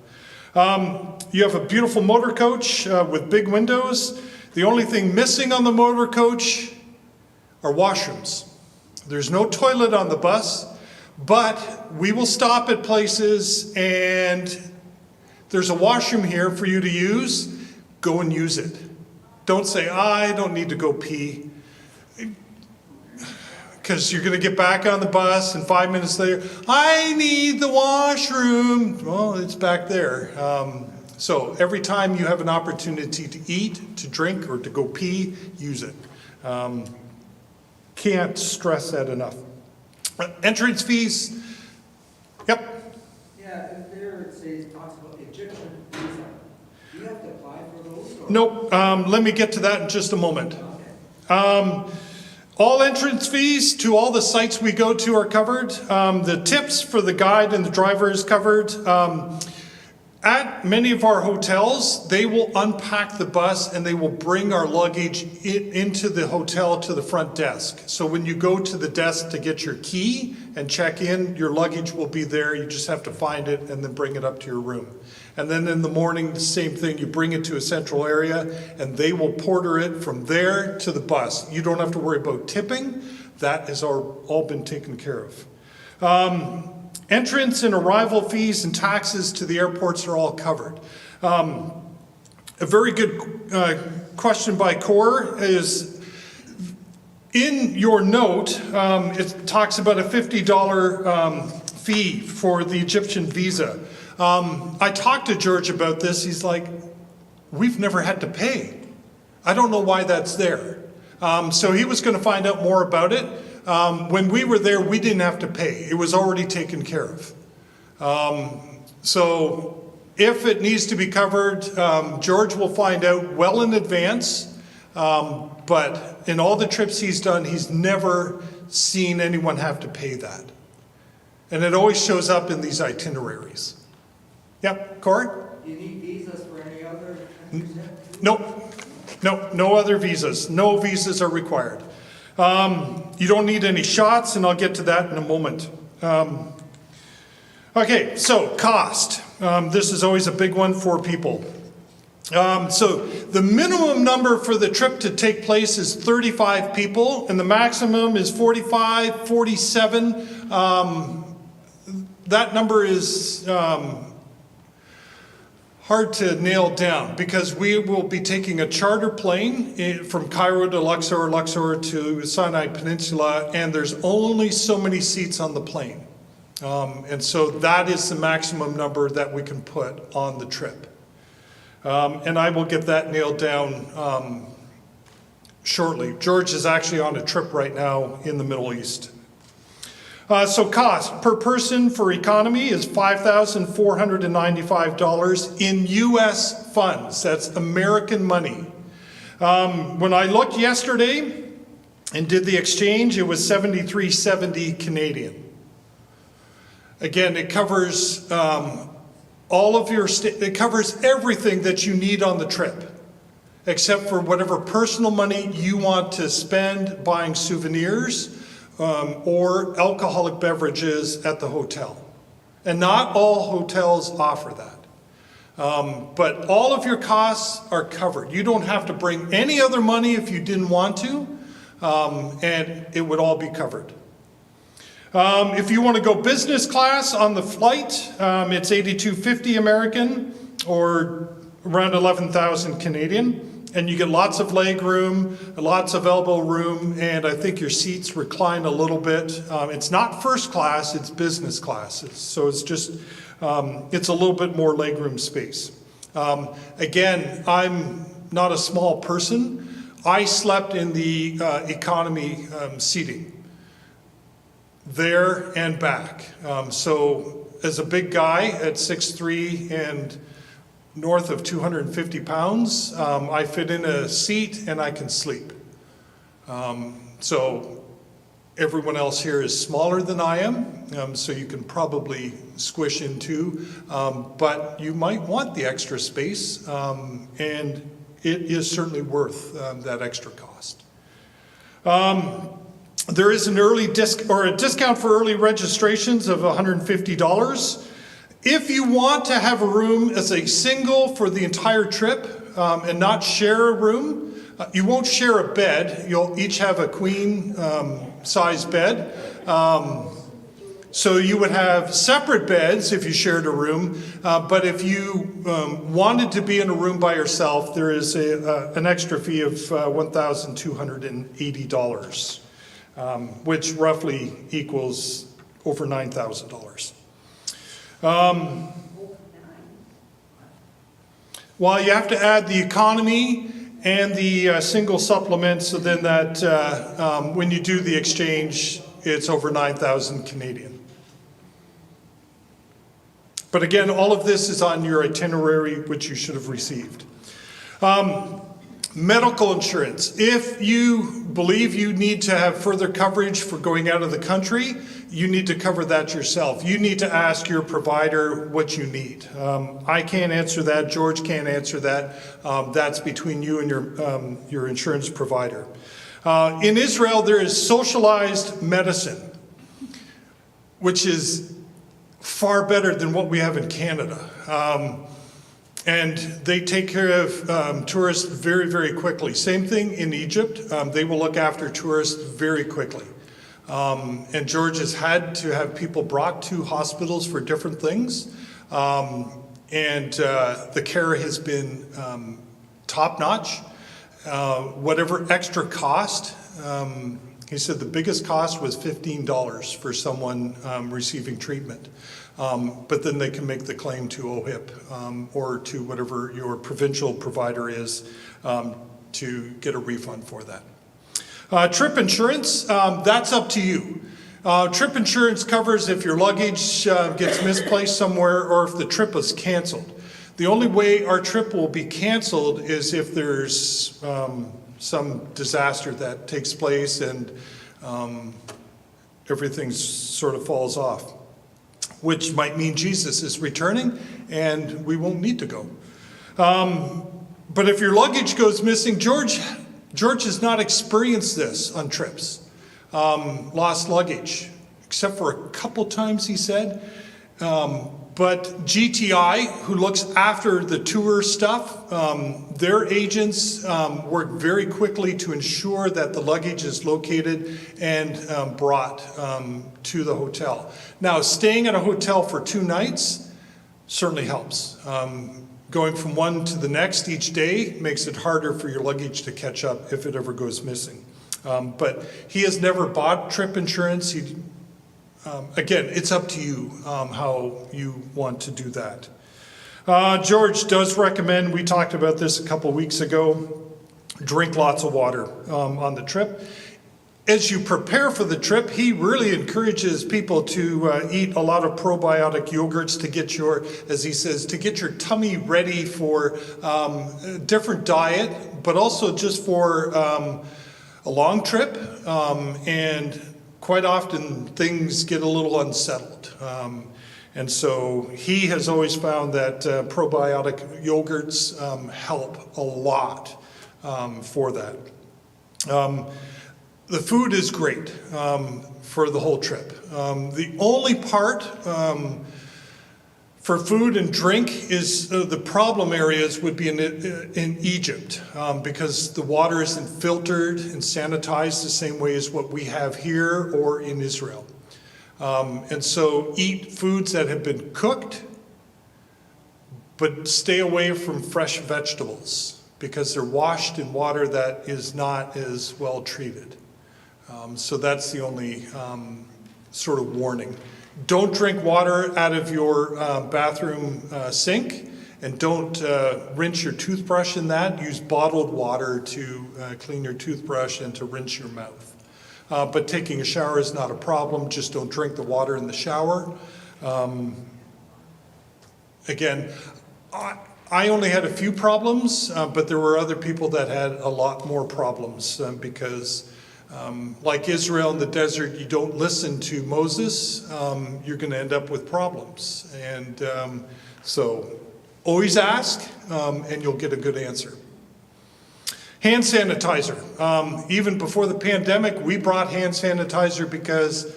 You have a beautiful motor coach with big windows. The only thing missing on the motor coach are washrooms. There's no toilet on the bus, but we will stop at places and there's a washroom here for you to use. Go and use it. Don't say, I don't need to go pee. Because you're going to get back on the bus and 5 minutes later, I need the washroom. Well, it's back there. So every time you have an opportunity to eat, to drink, or to go pee, use it. Can't stress that enough. Entrance fees. Yep. Yeah, and there it says, talks about Egyptian visa. Do you have to apply for those? Or? Nope. Let me get to that in just a moment. Okay. All entrance fees to all the sites we go to are covered. The tips for the guide and the driver is covered. At many of our hotels, they will unpack the bus and they will bring our luggage into the hotel to the front desk. So when you go to the desk to get your key and check in, your luggage will be there. You just have to find it and then bring it up to your room. And then in the morning, the same thing, you bring it to a central area and they will porter it from there to the bus. You don't have to worry about tipping. That has all been taken care of. Entrance and arrival fees and taxes to the airports are all covered. A very good question by Core is, in your note, it talks about a $50 fee for the Egyptian visa. I talked to George about this. He's like, we've never had to pay. I don't know why that's there. So he was going to find out more about it. When we were there, we didn't have to pay. It was already taken care of. So if it needs to be covered, George will find out well in advance. But in all the trips he's done, he's never seen anyone have to pay that. And it always shows up in these itineraries. Yep, Corey? Do you need visas for any other countries? No other visas. No visas are required. You don't need any shots, and I'll get to that in a moment. Okay, so cost. This is always a big one for people. So the minimum number for the trip to take place is 35 people, and the maximum is 45, 47. That number is hard to nail down because we will be taking a charter plane from Cairo to Luxor, Luxor to Sinai Peninsula, and there's only so many seats on the plane. And so that is the maximum number that we can put on the trip. And I will get that nailed down shortly. George is actually on a trip right now in the Middle East. So cost per person for economy is $5,495 in US funds. That's American money. When I looked yesterday and did the exchange, it was $73.70 Canadian. Again, it covers all of your, it covers everything that you need on the trip, except for whatever personal money you want to spend buying souvenirs or alcoholic beverages at the hotel. And not all hotels offer that. But all of your costs are covered. You don't have to bring any other money if you didn't want to, and it would all be covered. If you want to go business class on the flight, it's $82.50 American or around 11,000 Canadian. And you get lots of leg room, lots of elbow room, and I think your seats recline a little bit. It's not first class, it's business class. So it's just, it's a little bit more leg room space. Again, I'm not a small person. I slept in the economy seating, there and back. So as a big guy at 6'3" and north of 250 pounds, I fit in a seat and I can sleep. So everyone else here is smaller than I am, so you can probably squish into, but you might want the extra space, and it is certainly worth that extra cost. There is an early a discount for early registrations of $150. If you want to have a room as a single for the entire trip and not share a room, you won't share a bed. You'll each have a queen size bed. So you would have separate beds if you shared a room. But if you wanted to be in a room by yourself, there is an extra fee of $1,280, which roughly equals over $9,000. Well, you have to add the economy and the single supplement, so then that when you do the exchange, it's over 9,000 Canadian. But again, all of this is on your itinerary, which you should have received. Medical insurance. If you believe you need to have further coverage for going out of the country, you need to cover that yourself. You need to ask your provider what you need. I can't answer that. George can't answer that. That's between you and your insurance provider. In Israel, there is socialized medicine, which is far better than what we have in Canada. And they take care of tourists very, very quickly. Same thing in Egypt. They will look after tourists very quickly. And George has had to have people brought to hospitals for different things. And the care has been top-notch. Whatever extra cost, he said the biggest cost was $15 for someone receiving treatment. But then they can make the claim to OHIP or to whatever your provincial provider is to get a refund for that. Trip insurance, that's up to you. Trip insurance covers if your luggage gets misplaced somewhere or if the trip is canceled. The only way our trip will be canceled is if there's some disaster that takes place and everything sort of falls off, which might mean Jesus is returning and we won't need to go. But if your luggage goes missing, George has not experienced this on trips, lost luggage, except for a couple times, he said. But GTI, who looks after the tour stuff, their agents work very quickly to ensure that the luggage is located and brought to the hotel. Now, staying at a hotel for 2 nights certainly helps. Going from one to the next each day makes it harder for your luggage to catch up if it ever goes missing. But he has never bought trip insurance. Again, it's up to you how you want to do that. George does recommend, we talked about this a couple weeks ago, drink lots of water on the trip. As you prepare for the trip, he really encourages people to eat a lot of probiotic yogurts to get your, as he says, to get your tummy ready for a different diet, but also just for a long trip. And quite often things get a little unsettled. And so he has always found that probiotic yogurts help a lot for that. The food is great for the whole trip. The only part for food and drink is the problem areas would be in Egypt because the water isn't filtered and sanitized the same way as what we have here or in Israel. And so eat foods that have been cooked, but stay away from fresh vegetables because they're washed in water that is not as well treated. So that's the only sort of warning. Don't drink water out of your bathroom sink, and don't rinse your toothbrush in that. Use bottled water to clean your toothbrush and to rinse your mouth. But taking a shower is not a problem. Just don't drink the water in the shower. Again, I only had a few problems, but there were other people that had a lot more problems because like Israel in the desert, you don't listen to Moses, you're going to end up with problems. And so always ask and you'll get a good answer. Hand sanitizer. Even before the pandemic, we brought hand sanitizer because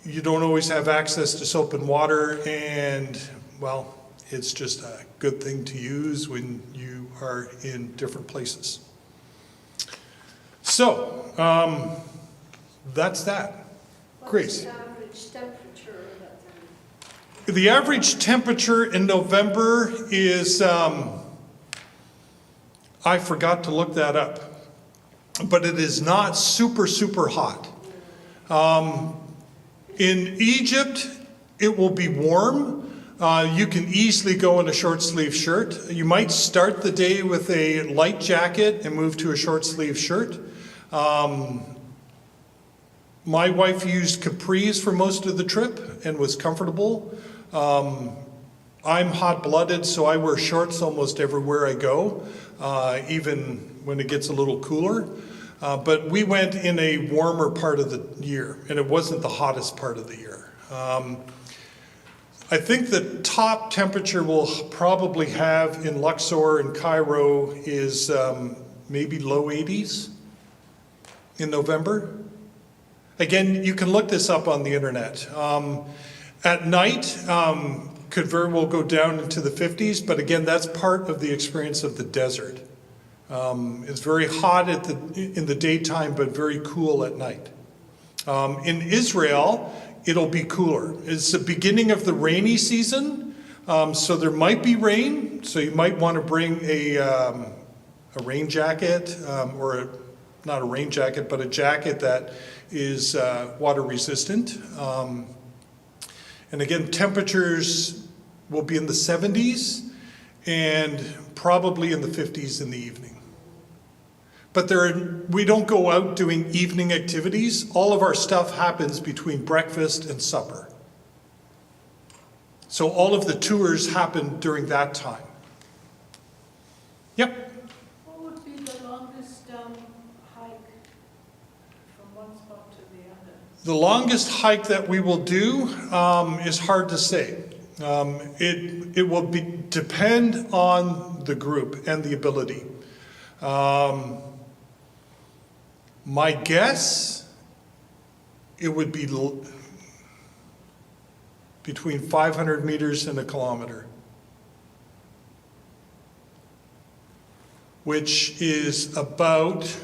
you don't always have access to soap and water, and well, it's just a good thing to use when you are in different places. So, that's that. Grace. What's the average temperature at that time? The average temperature in November is, I forgot to look that up, but it is not super, super hot. In Egypt, it will be warm. You can easily go in a short sleeve shirt. You might start the day with a light jacket and move to a short sleeve shirt. My wife used capris for most of the trip and was comfortable. I'm hot-blooded, so I wear shorts almost everywhere I go, even when it gets a little cooler. But we went in a warmer part of the year, and it wasn't the hottest part of the year. I think the top temperature we'll probably have in Luxor and Cairo is maybe low 80s in November. Again, you can look this up on the internet. At night, could very well go down into the 50s, but again, that's part of the experience of the desert. It's very hot in the daytime, but very cool at night. In Israel, it'll be cooler. It's the beginning of the rainy season, so there might be rain, so you might want to bring a rain jacket, not a rain jacket, but a jacket that is water resistant. And again, temperatures will be in the 70s and probably in the 50s in the evening. But we don't go out doing evening activities. All of our stuff happens between breakfast and supper. So all of the tours happen during that time. Yep. What would be the longest hike from one spot to the other? The longest hike that we will do is hard to say. It will depend on the group and the ability. My guess, it would be between 500 meters and a kilometer, which is about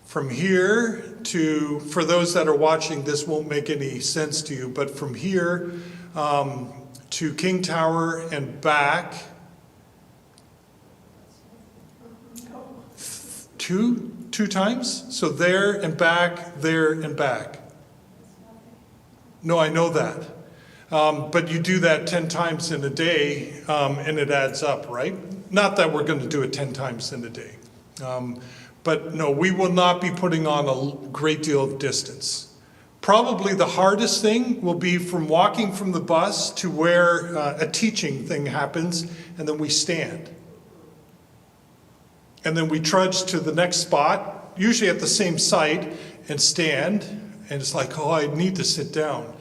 from here to, for those that are watching, this won't make any sense to you, but from here to King Tower and back, two times? So there and back, there and back. No, I know that. But you do that 10 times in a day, and it adds up, right? Not that we're going to do it 10 times in a day. But no, we will not be putting on a great deal of distance. Probably the hardest thing will be from walking from the bus to where a teaching thing happens, and then we stand. And then we trudge to the next spot, usually at the same site, and stand. And it's like, oh, I need to sit down.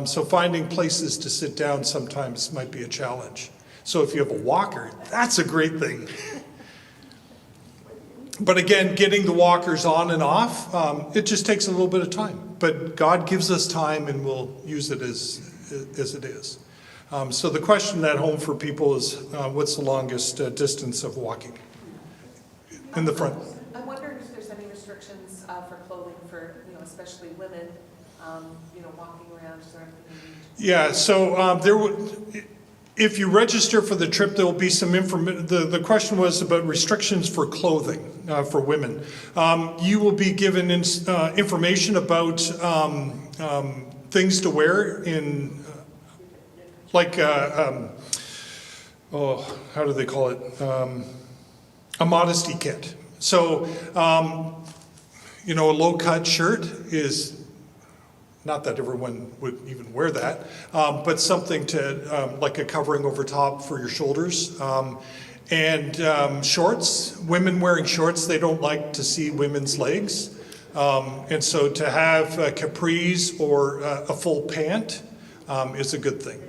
So finding places to sit down sometimes might be a challenge. So if you have a walker, that's a great thing. But again, getting the walkers on and off, it just takes a little bit of time. But God gives us time, and we'll use it as it is. So the question at home for people is, what's the longest distance of walking? In the front. I'm wondering if there's any restrictions for clothing for, especially women, walking around. Is there anything? Yeah, so if you register for the trip, there will be some information. The question was about restrictions for clothing for women. You will be given information about things to wear in, how do they call it? A modesty kit. So, a low-cut shirt is, not that everyone would even wear that, but something to, like a covering over top for your shoulders. And shorts, women wearing shorts, they don't like to see women's legs. And so to have capris or a full pant is a good thing.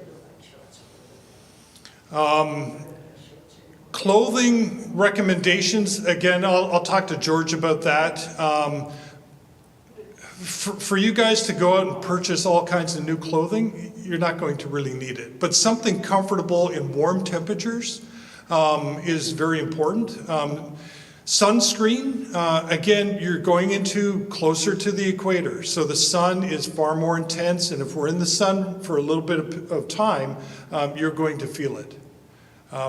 Clothing recommendations, again, I'll talk to George about that. For you guys to go out and purchase all kinds of new clothing, you're not going to really need it. But something comfortable in warm temperatures is very important. Sunscreen, again, you're going into closer to the equator. So the sun is far more intense, and if we're in the sun for a little bit of time, you're going to feel it.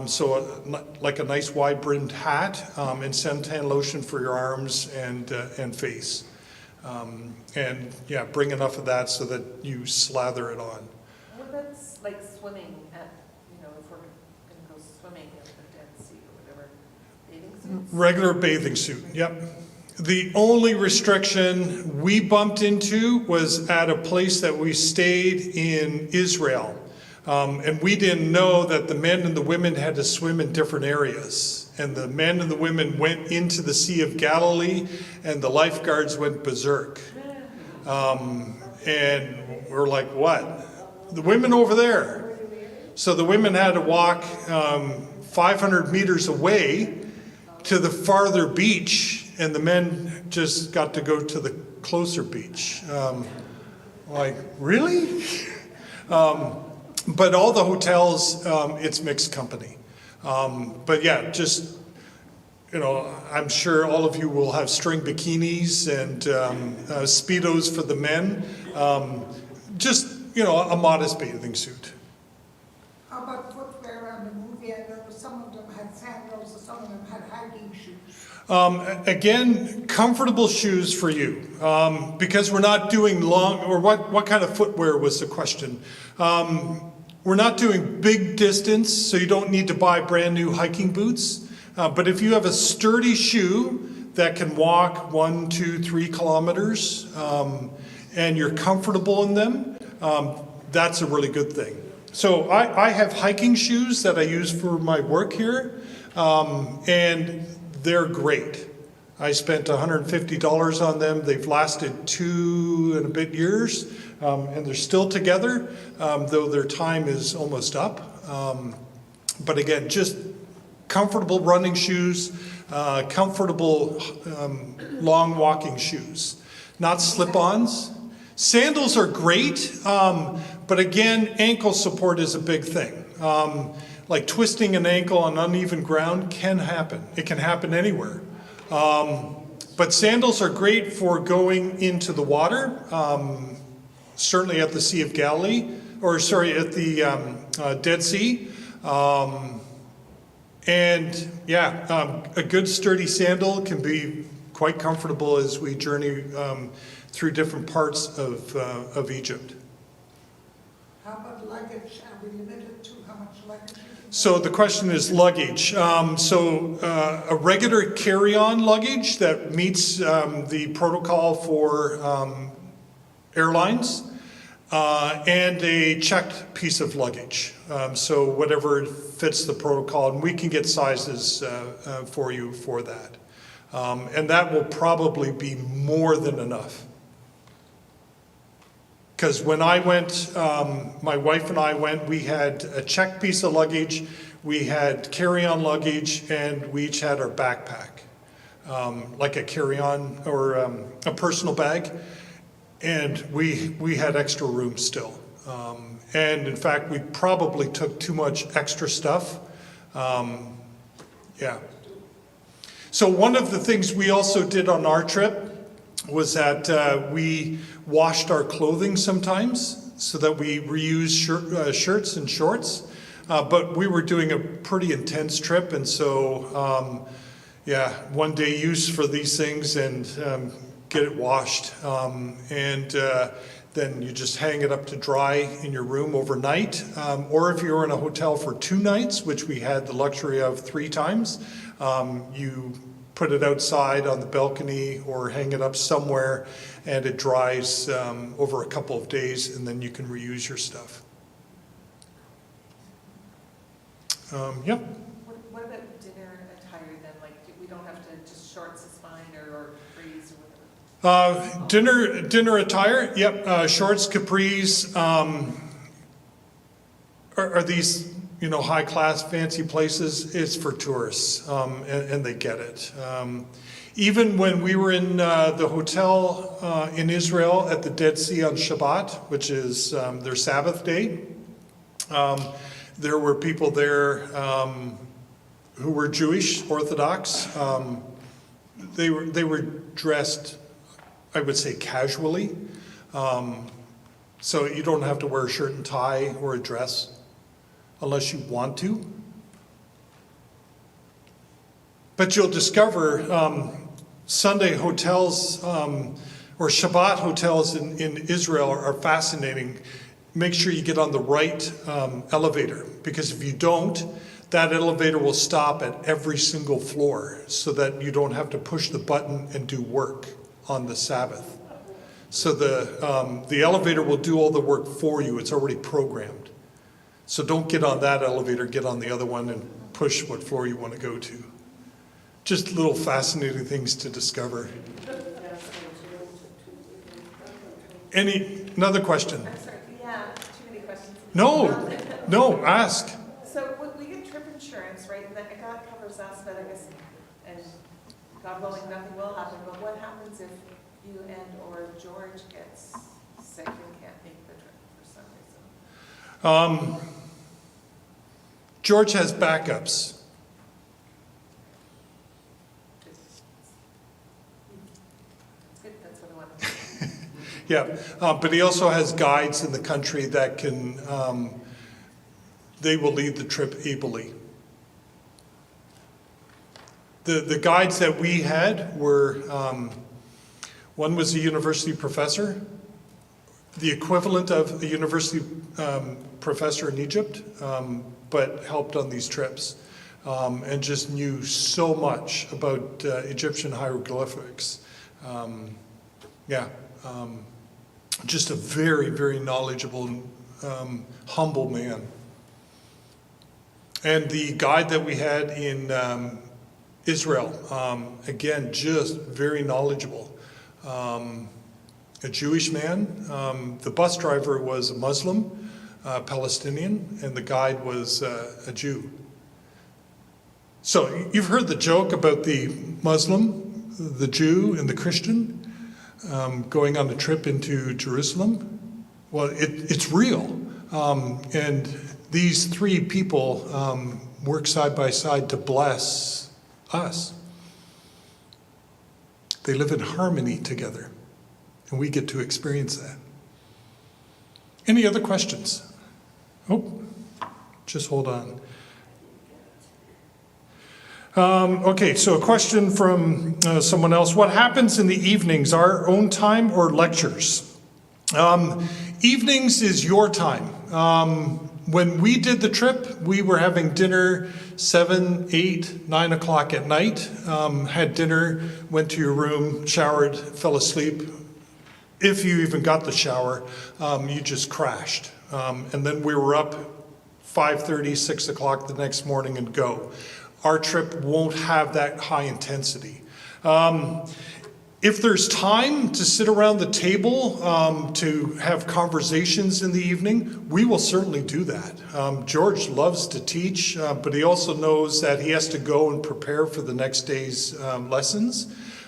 So like a nice wide-brimmed hat and suntan lotion for your arms and face. And yeah, bring enough of that so that you slather it on. What about like swimming at, if we're going to go swimming at the Dead Sea or whatever, bathing suits? Regular bathing suit, yep. The only restriction we bumped into was at a place that we stayed in Israel. And we didn't know that the men and the women had to swim in different areas. And the men and the women went into the Sea of Galilee, and the lifeguards went berserk. And we're like, what? The women over there. So the women had to walk 500 meters away to the farther beach, and the men just got to go to the closer beach. Like, really? But all the hotels, it's mixed company. But yeah, just, you know, I'm sure all of you will have string bikinis and Speedos for the men. Just, you know, a modest bathing suit. How about footwear on the movie? I know some of them had sandals, and some of them had hiking shoes. Again, comfortable shoes for you, because we're not doing long, or what kind of footwear was the question? We're not doing big distance, so you don't need to buy brand new hiking boots. But if you have a sturdy shoe that can walk 1, 2, 3 kilometers, and you're comfortable in them, that's a really good thing. So I have hiking shoes that I use for my work here, and they're great. I spent $150 on them. They've lasted 2 and a bit years, and they're still together, though their time is almost up. But again, just comfortable running shoes, comfortable long walking shoes, not slip-ons. Sandals are great, but again, ankle support is a big thing. Like twisting an ankle on uneven ground can happen. It can happen anywhere. But sandals are great for going into the water, certainly at the Sea of Galilee, or sorry, at the Dead Sea. And yeah, a good sturdy sandal can be quite comfortable as we journey through different parts of Egypt. How about luggage? Are we limited to how much luggage? So the question is luggage. A regular carry-on luggage that meets the protocol for airlines, and a checked piece of luggage. So whatever fits the protocol, and we can get sizes for you for that. And that will probably be more than enough. Because when I went, my wife and I went, we had a checked piece of luggage, we had carry-on luggage, and we each had our backpack, like a carry-on or a personal bag. And we had extra room still. And in fact, we probably took too much extra stuff. Yeah. So one of the things we also did on our trip was that we washed our clothing sometimes so that we reuse shirts and shorts. But we were doing a pretty intense trip, and so yeah, one day use for these things and get it washed. Then you just hang it up to dry in your room overnight. Or if you're in a hotel for 2 nights, which we had the luxury of 3 times, you put it outside on the balcony or hang it up somewhere, and it dries over a couple of days, and then you can reuse your stuff. Yep. What about dinner attire then? Like, we don't have to, just shorts is fine, or capris or whatever? Dinner attire, yep. Shorts, capris. Are these, you know, high class, fancy places? It's for tourists, and they get it. Even when we were in the hotel in Israel at the Dead Sea on Shabbat, which is their Sabbath day, there were people there who were Jewish, Orthodox. They were dressed, I would say, casually. So you don't have to wear a shirt and tie or a dress unless you want to. But you'll discover Sunday hotels or Shabbat hotels in Israel are fascinating. Make sure you get on the right elevator, because if you don't, that elevator will stop at every single floor so that you don't have to push the button and do work on the Sabbath. So the elevator will do all the work for you. It's already programmed. So don't get on that elevator, get on the other one and push what floor you want to go to. just little fascinating things to discover. Another question? I'm sorry, yeah, too many questions. No, ask. So we get trip insurance, right, and that God covers us, but I guess, and God willing, nothing will happen, but what happens if you and/or George gets sick and can't make the trip for some reason? George has backups. That's good, that's what I wanted to know. Yeah, but he also has guides in the country that can, they will lead the trip ably. The guides that we had were, one was a university professor, the equivalent of a university professor in Egypt, but helped on these trips, and just knew so much about Egyptian hieroglyphics. Just a very, very knowledgeable, humble man. And the guide that we had in Israel, again, just very knowledgeable. A Jewish man. The bus driver was a Muslim, Palestinian, and the guide was a Jew. So you've heard the joke about the Muslim, the Jew, and the Christian going on a trip into Jerusalem. Well, it's real. And these three people work side by side to bless us. They live in harmony together, and we get to experience that. Any other questions? Oh, just hold on. Okay, so a question from someone else. What happens in the evenings, our own time or lectures? Evenings is your time. When we did the trip, we were having dinner 7, 8, 9 o'clock at night, had dinner, went to your room, showered, fell asleep. If you even got the shower, you just crashed. And then we were up 5:30, 6 o'clock the next morning and go. Our trip won't have that high intensity. If there's time to sit around the table to have conversations in the evening, we will certainly do that. George loves to teach, but he also knows that he has to go and prepare for the next day's lessons.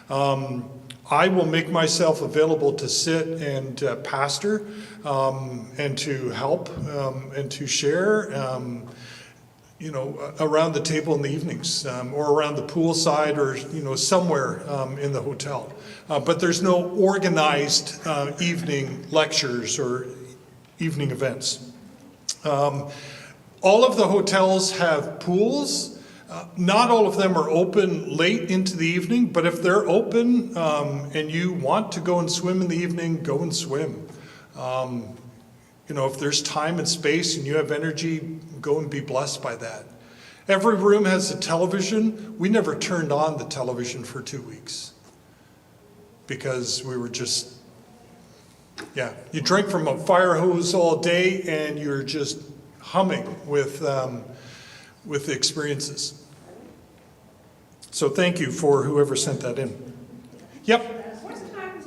I will make myself available to sit and pastor and to help and to share. Around the table in the evenings, or around the pool side, or, somewhere in the hotel. But there's no organized evening lectures or evening events. All of the hotels have pools. Not all of them are open late into the evening, but if they're open and you want to go and swim in the evening, go and swim. If there's time and space and you have energy, go and be blessed by that. Every room has a television. We never turned on the television for 2 weeks because we were just, you drink from a fire hose all day and you're just humming with the experiences. So thank you for whoever sent that in. Yep. What time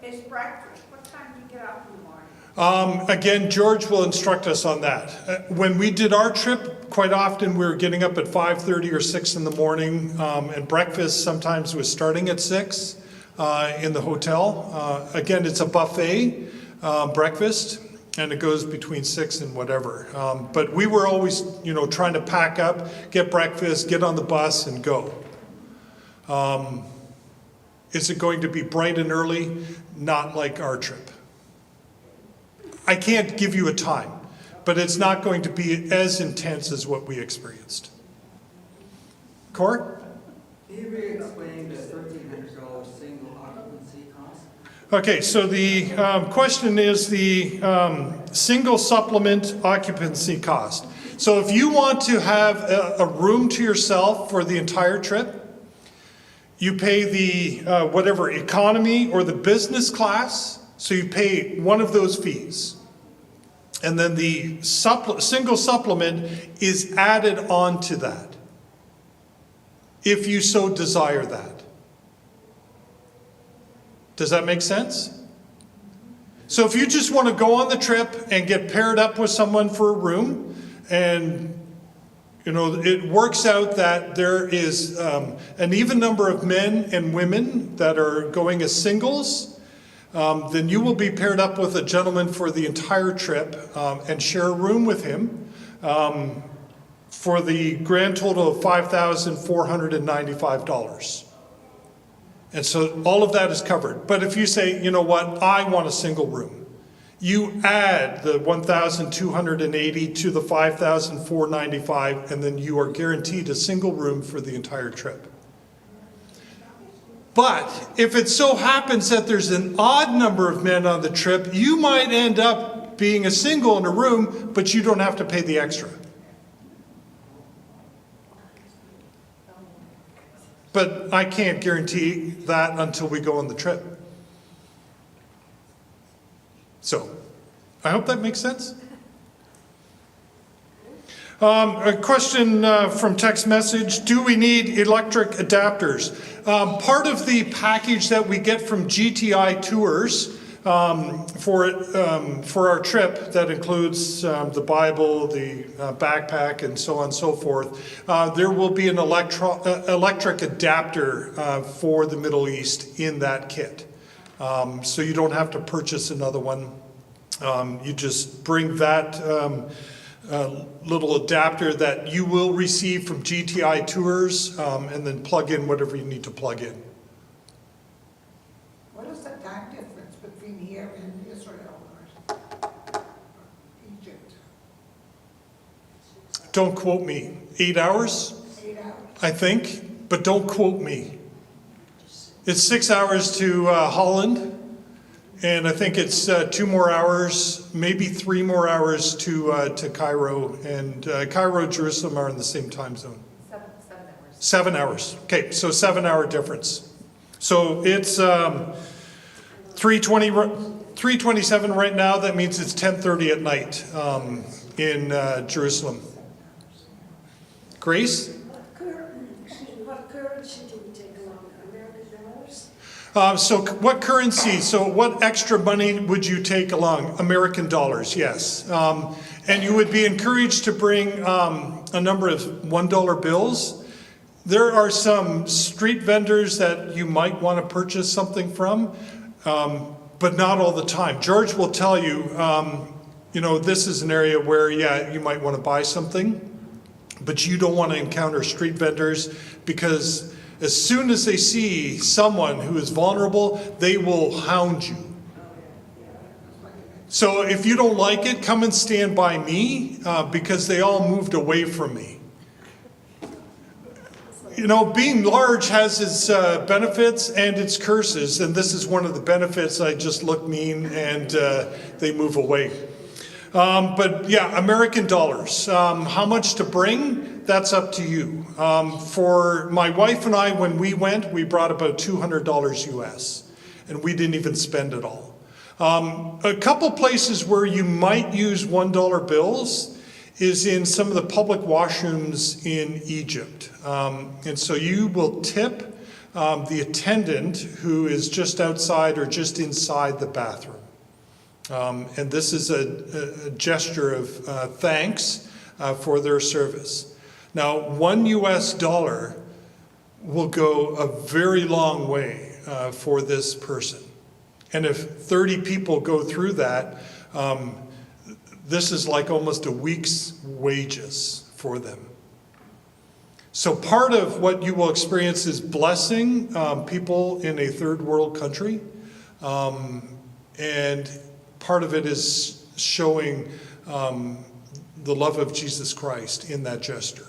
is breakfast? What time do you get up in the morning? Again, George will instruct us on that. When we did our trip, quite often we were getting up at 5:30 or 6 in the morning, and breakfast sometimes was starting at 6 in the hotel. Again, it's a buffet breakfast, and it goes between 6 and whatever. But we were always, trying to pack up, get breakfast, get on the bus, and go. Is it going to be bright and early? Not like our trip. I can't give you a time, but it's not going to be as intense as what we experienced. Cor? Can you re-explain the $1,300 single occupancy cost? Okay, so the question is the single supplement occupancy cost. So if you want to have a room to yourself for the entire trip, you pay the whatever economy or the business class, so you pay one of those fees. And then the single supplement is added on to that. if you so desire that. Does that make sense? So if you just want to go on the trip and get paired up with someone for a room, and it works out that there is an even number of men and women that are going as singles, then you will be paired up with a gentleman for the entire trip and share a room with him for the grand total of $5,495. And so all of that is covered. But if you say, you know what, I want a single room, you add the $1,280 to the $5,495, and then you are guaranteed a single room for the entire trip. But if it so happens that there's an odd number of men on the trip, you might end up being a single in a room, but you don't have to pay the extra. But I can't guarantee that until we go on the trip. So, I hope that makes sense. A question from text message: do we need electric adapters? Part of the package that we get from GTI Tours for our trip, that includes the Bible, the backpack, and so on and so forth, there will be an electric adapter for the Middle East in that kit. So you don't have to purchase another one. You just bring that little adapter that you will receive from GTI Tours, and then plug in whatever you need to plug in. What is the time difference between here and Israel or Egypt? Don't quote me. 8 hours, 8 hours? I think, but don't quote me. It's 6 hours to Holland, and I think it's 2 more hours, maybe 3 more hours to Cairo, and Cairo and Jerusalem are in the same time zone. 7 hours. 7 hours. Okay, so 7-hour difference. So it's 3:27 right now. That means it's 10:30 at night in Jerusalem. Grace? What currency do we take along? American dollars? So what currency, so what extra money would you take along? American dollars, yes. And you would be encouraged to bring a number of $1 bills. There are some street vendors that you might want to purchase something from, but not all the time. George will tell you, this is an area where, yeah, you might want to buy something, but you don't want to encounter street vendors, because as soon as they see someone who is vulnerable, they will hound you. So if you don't like it, come and stand by me, because they all moved away from me. Being large has its benefits and its curses, and this is one of the benefits. I just look mean and they move away. But yeah, American dollars. How much to bring? That's up to you. For my wife and I, when we went, we brought about $200 US, and we didn't even spend it all. A couple places where you might use $1 bills is in some of the public washrooms in Egypt. And so you will tip the attendant who is just outside or just inside the bathroom. And this is a gesture of thanks for their service. Now, $1 US will go a very long way for this person. And if 30 people go through that, this is like almost a week's wages for them. So part of what you will experience is blessing people in a third world country. And part of it is showing the love of Jesus Christ in that gesture.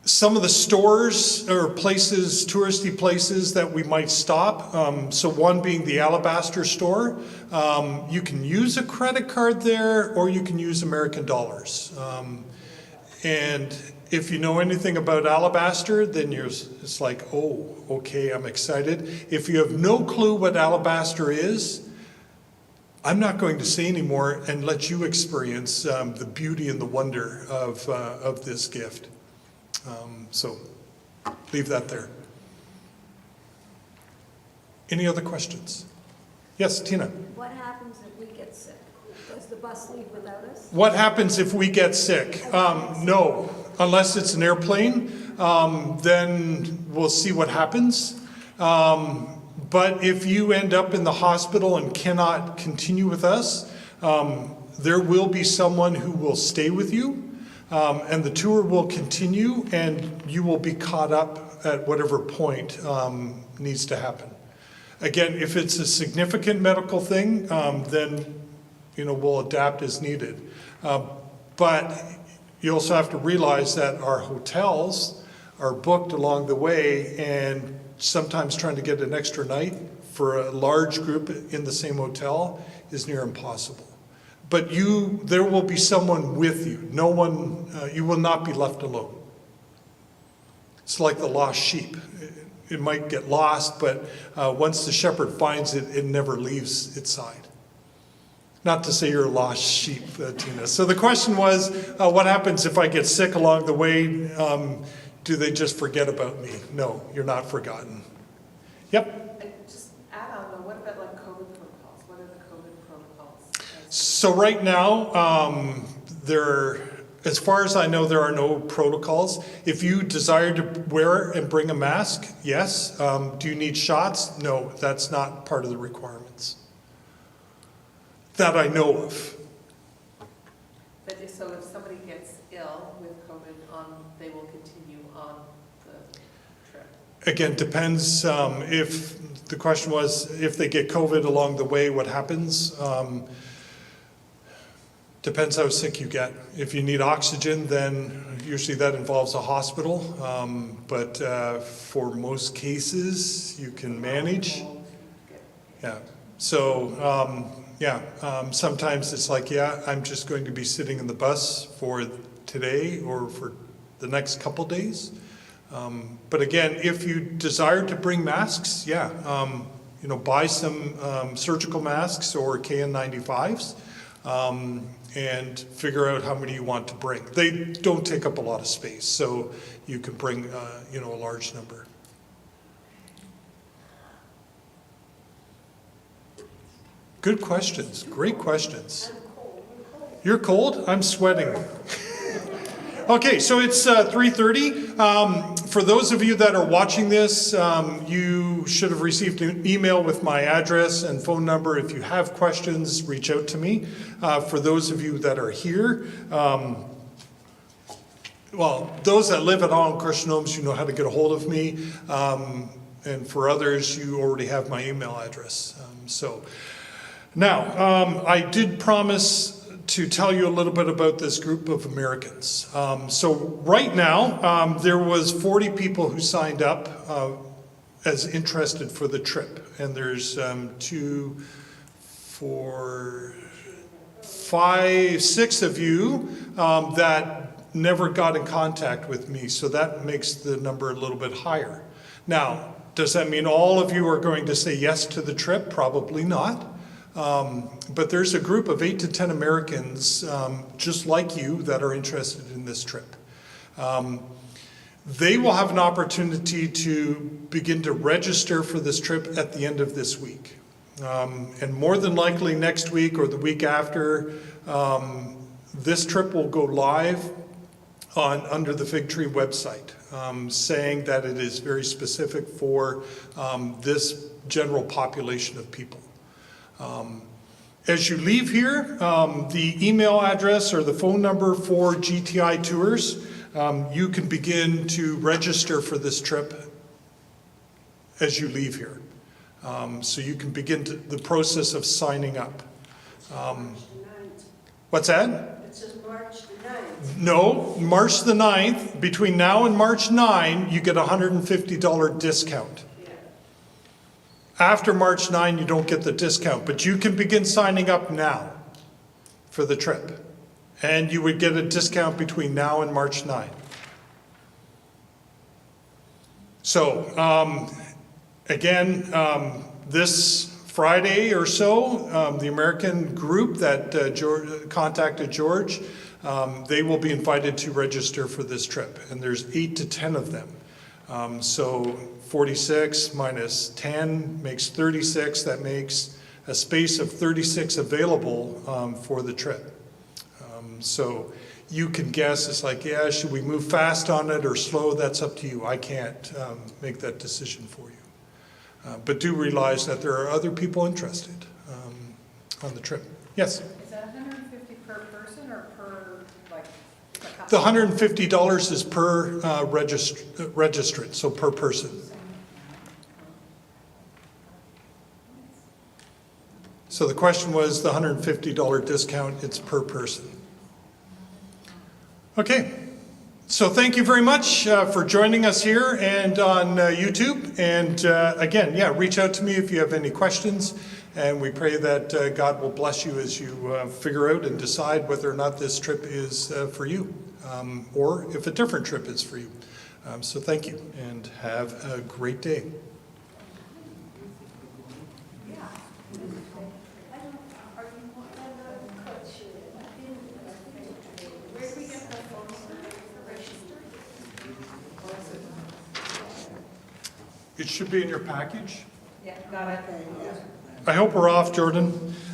Some of the stores or places, touristy places that we might stop, so one being the Alabaster store, you can use a credit card there, or you can use American dollars. And if you know anything about Alabaster, then it's like, oh, okay, I'm excited. If you have no clue what Alabaster is, I'm not going to say anymore and let you experience the beauty and the wonder of this gift. So leave that there. Any other questions? Yes, Tina? What happens if we get sick? Does the bus leave without us? What happens if we get sick? No, unless it's an airplane, then we'll see what happens. But if you end up in the hospital and cannot continue with us, there will be someone who will stay with you, and the tour will continue, and you will be caught up at whatever point needs to happen. Again, if it's a significant medical thing, then we'll adapt as needed. But you also have to realize that our hotels are booked along the way, and sometimes trying to get an extra night for a large group in the same hotel is near impossible. But there will be someone with you. No one, you will not be left alone. It's like the lost sheep. It might get lost, but once the shepherd finds it, it never leaves its side. Not to say you're a lost sheep, Tina. So the question was, what happens if I get sick along the way? Do they just forget about me? No, you're not forgotten. Yep. And just add on though, what about like COVID protocols? What are the COVID protocols? So right now, as far as I know, there are no protocols. If you desire to wear and bring a mask, yes. Do you need shots? No, that's not part of the requirements that I know of. But so if somebody gets ill with COVID, they will continue on the trip? Again, depends. If the question was if they get COVID along the way, what happens? Depends how sick you get. If you need oxygen, then usually that involves a hospital. But for most cases, you can manage. Yeah. So, sometimes it's like, I'm just going to be sitting in the bus for today or for the next couple days. But again, if you desire to bring masks, buy some surgical masks or KN95s. And figure out how many you want to bring. They don't take up a lot of space, so you can bring, a large number. Good questions, great questions. You're cold? I'm sweating. Okay, so it's 3:30. For those of you that are watching this, you should have received an email with my address and phone number. If you have questions, reach out to me. For those of you that are here, those that live at Holland Christian Homes, you know how to get a hold of me. And for others, you already have my email address. Now, I did promise to tell you a little bit about this group of Americans. So right now, there was 40 people who signed up as interested for the trip. And there's 2, 4, 5, 6 of you that never got in contact with me. So that makes the number a little bit higher. Now, does that mean all of you are going to say yes to the trip? Probably not. But there's a group of 8 to 10 Americans just like you that are interested in this trip. They will have an opportunity to begin to register for this trip at the end of this week. And more than likely next week or the week after, this trip will go live under the Fig Tree website, saying that it is very specific for this general population of people. As you leave here, the email address or the phone number for GTI Tours, you can begin to register for this trip as you leave here. So you can begin the process of signing up. What's that? It says March the 9th. No, March the 9th. Between now and March 9, you get a $150 discount. After March 9, you don't get the discount, but you can begin signing up now for the trip. And you would get a discount between now and March 9. So, again, this Friday or so, the American group that George contacted George, they will be invited to register for this trip, and there's 8 to 10 of them. So 46 minus 10 makes 36. That makes a space of 36 available for the trip. So you can guess, it's like, yeah, should we move fast on it or slow? That's up to you. I can't make that decision for you. But do realize that there are other people interested on the trip. Yes? Is that $150 per person or per, like, a couple? The $150 is per registrant, so per person. So the question was the $150 discount, it's per person. Okay, so thank you very much for joining us here and on YouTube. And again, yeah, reach out to me if you have any questions. And we pray that God will bless you as you figure out and decide whether or not this trip is for you, or if a different trip is for you. So thank you and have a great day. It should be in your package. Yeah, got it. I hope we're off, Jordan.